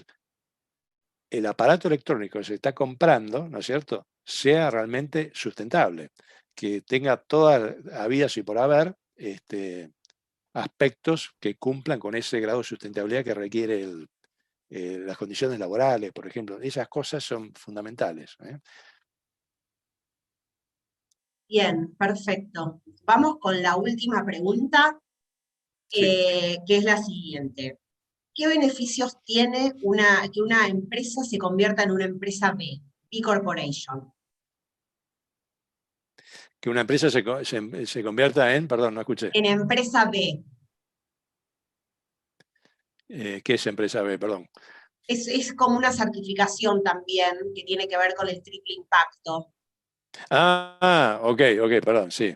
el aparato electrónico que se está comprando, ¿no es cierto?, sea realmente sustentable, que tenga toda habidas y por haber aspectos que cumplan con ese grado de sustentabilidad que requiere las condiciones laborales, por ejemplo. Esas cosas son fundamentales. Bien, perfecto. Vamos con la última pregunta, Sí. que es la siguiente. ¿Qué beneficios tiene que una empresa se convierta en una empresa B Corporation? Que una empresa se convierta en, perdón, no escuché. En empresa B. ¿Qué es empresa B? Perdón. Es como una certificación también que tiene que ver con el triple impacto. Ok, perdón, sí.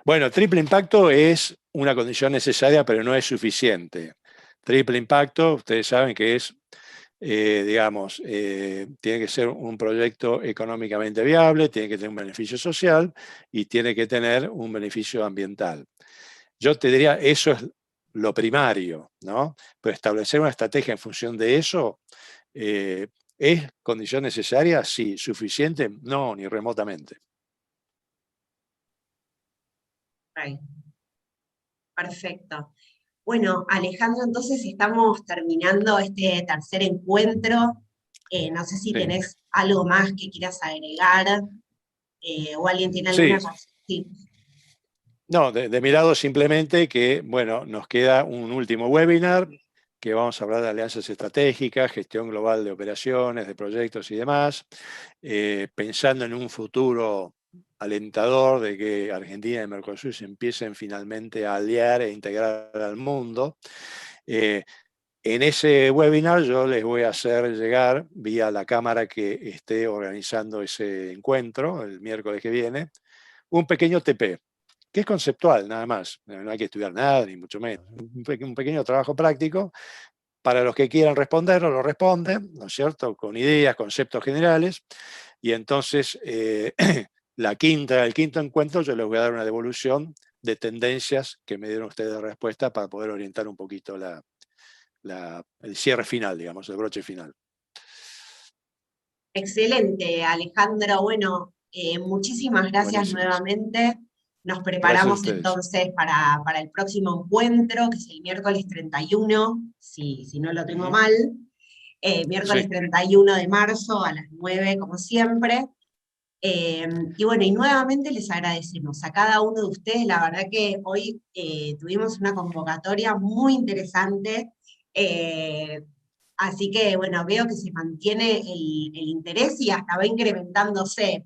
Bueno, triple impacto es una condición necesaria, pero no es suficiente. Triple impacto, ustedes saben que es, digamos, tiene que ser un proyecto económicamente viable, tiene que tener un beneficio social y tiene que tener un beneficio ambiental. Yo te diría, eso es lo primario, ¿no? Pero establecer una estrategia en función de eso, ¿es condición necesaria? Sí. ¿Suficiente? No, ni remotamente. Right. Perfecto. Bueno, Alejandro, entonces estamos terminando este tercer encuentro. No sé si Sí. tenés algo más que quieras agregar, o alguien tiene Sí. alguna cosa. Sí. No, de mi lado simplemente que, bueno, nos queda un último webinar que vamos a hablar de alianzas estratégicas, gestión global de operaciones, de proyectos y demás, pensando en un futuro alentador de que Argentina y Mercosur se empiecen finalmente a aliar e integrar al mundo. En ese webinar yo les voy a hacer llegar, vía la cámara que esté organizando ese encuentro el miércoles que viene, un pequeño TP, que es conceptual nada más, no hay que estudiar nada, ni mucho menos. Un pequeño trabajo práctico, para los que quieran responderlo, lo responden, ¿no es cierto?, con ideas, conceptos generales, y entonces el quinto encuentro yo les voy a dar una devolución de tendencias que me dieron ustedes de respuesta para poder orientar un poquito el cierre final, digamos, el broche final. Excelente, Alejandro. Bueno, muchísimas gracias Buenísimas. nuevamente. Nos Gracias a preparamos ustedes. entonces para el próximo encuentro, que es el miércoles 31, si no lo tengo mal. Miércoles Sí. 31 de marzo a las 9, como siempre. Y bueno, y nuevamente les agradecemos a cada uno de ustedes. La verdad que hoy tuvimos una convocatoria muy interesante. Así que bueno, veo que se mantiene el interés y hasta va incrementándose.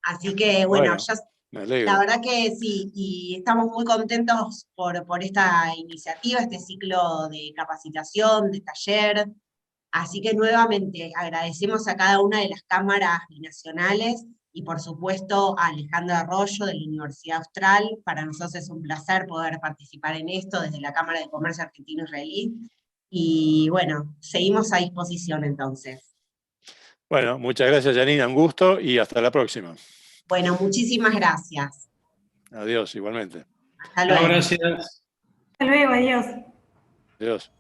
Así que bueno, Bueno, me la alegro. verdad que sí, y estamos muy contentos por esta iniciativa, este ciclo de capacitación, de taller. Así que nuevamente agradecemos a cada una de las cámaras binacionales y por supuesto a Alejandro Arroyo de la Universidad Austral. Para nosotros es un placer poder participar en esto desde la Cámara de Comercio Argentino-Israelí. Y bueno, seguimos a disposición entonces. Bueno, muchas gracias, Janina, un gusto y hasta la próxima. Bueno, muchísimas gracias. Adiós, igualmente. Hasta luego. Gracias. Hasta luego, adiós. Adiós.